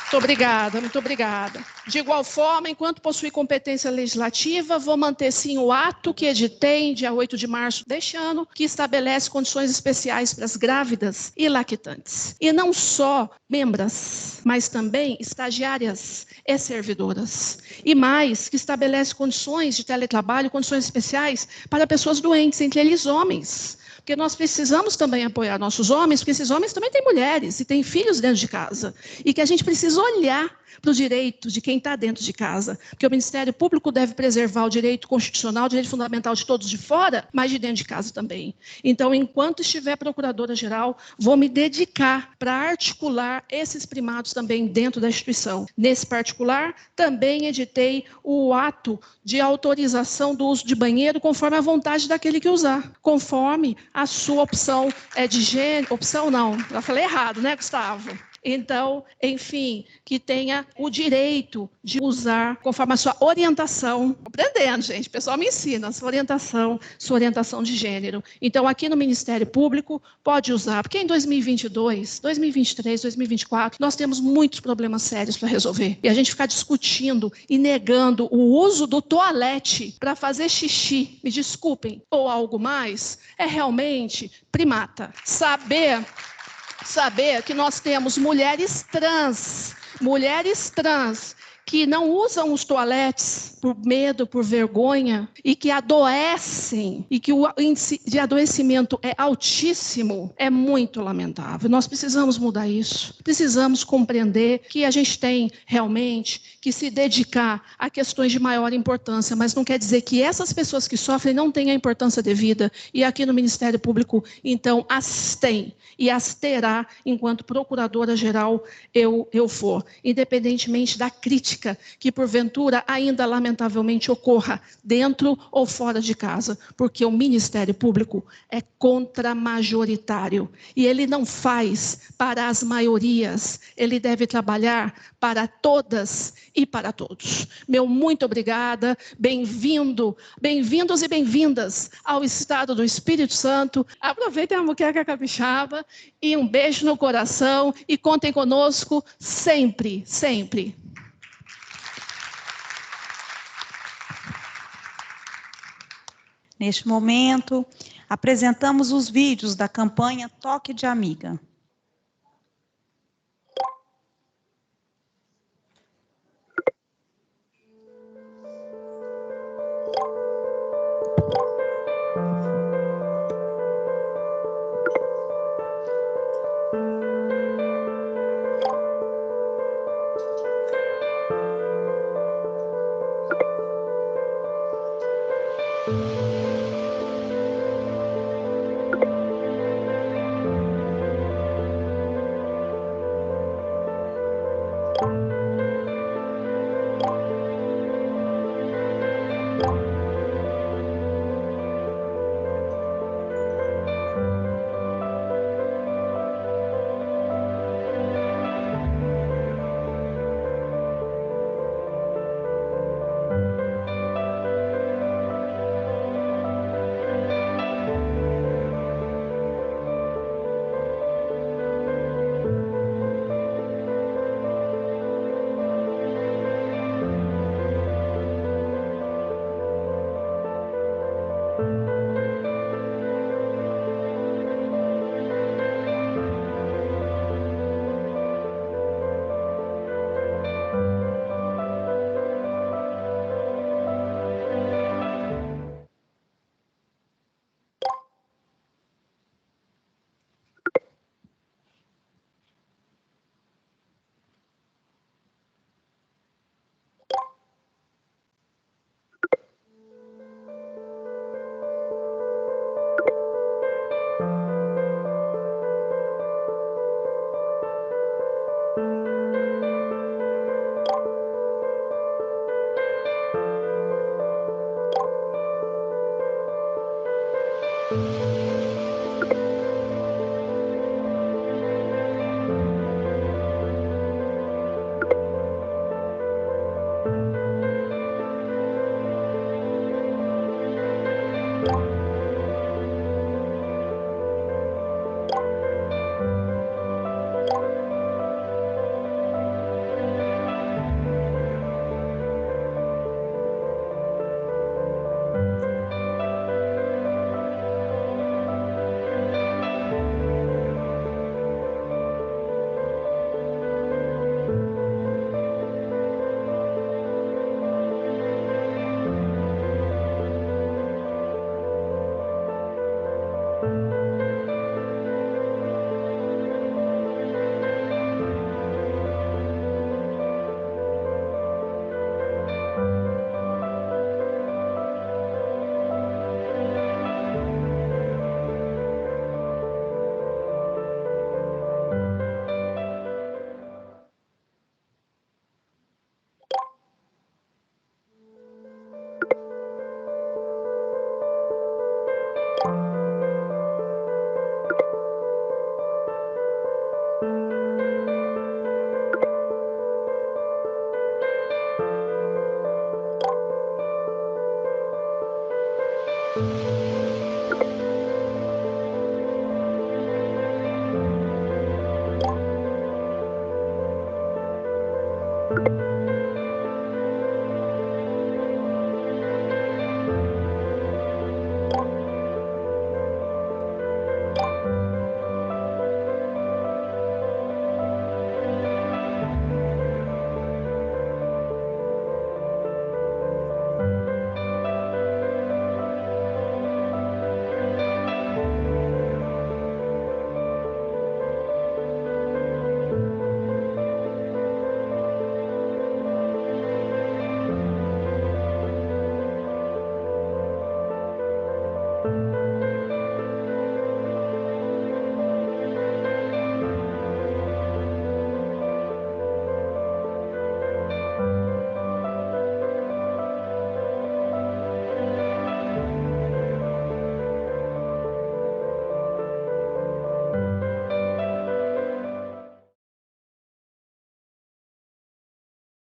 Muito obrigada, muito obrigada. De igual forma, enquanto possui competência legislativa, vou manter sim o ato que editei, dia 8 de março deste ano, que estabelece condições especiais para as grávidas e lactantes. E não só membras, mas também estagiárias e servidoras. E mais, que estabelece condições de teletrabalho, condições especiais para pessoas doentes, entre eles homens. Porque nós precisamos também apoiar nossos homens, porque esses homens também têm mulheres e têm filhos dentro de casa. E que a gente precisa olhar para os direitos de quem está dentro de casa. Porque o Ministério Público deve preservar o direito constitucional, o direito fundamental de todos de fora, mas de dentro de casa também. Então, enquanto estiver Procuradora-Geral, vou me dedicar para articular esses primados também dentro da instituição. Nesse particular, também editei o ato de autorização do uso de banheiro conforme a vontade daquele que usar, conforme a sua opção de gênero. Opção não, eu falei errado, né, Gustavo? Então, enfim, que tenha o direito de usar conforme a sua orientação. Aprendendo, gente, o pessoal me ensina, sua orientação de gênero. Então, aqui no Ministério Público, pode usar, porque em 2022, 2023, 2024, nós temos muitos problemas sérios para resolver. E a gente ficar discutindo e negando o uso do toalete para fazer xixi, me desculpem, ou algo mais, é realmente primata. Saber que nós temos mulheres trans que não usam os toaletes por medo, por vergonha, e que adoecem, e que o índice de adoecimento é altíssimo, é muito lamentável. Nós precisamos mudar isso. Precisamos compreender que a gente tem realmente que se dedicar a questões de maior importância, mas não quer dizer que essas pessoas que sofrem não tenham a importância devida. E aqui no Ministério Público, então, as tem e as terá enquanto Procuradora-Geral eu for, independentemente da crítica que porventura ainda lamentavelmente ocorra dentro ou fora de casa, porque o Ministério Público é contramajoritário e ele não faz para as maiorias, ele deve trabalhar para todas e para todos. Meu muito obrigada, bem-vindos e bem-vindas ao Estado do Espírito Santo. Aproveitem a muqueca capixaba e um beijo no coração e contem conosco sempre, sempre. Neste momento, apresentamos os vídeos da campanha Toque de Amiga.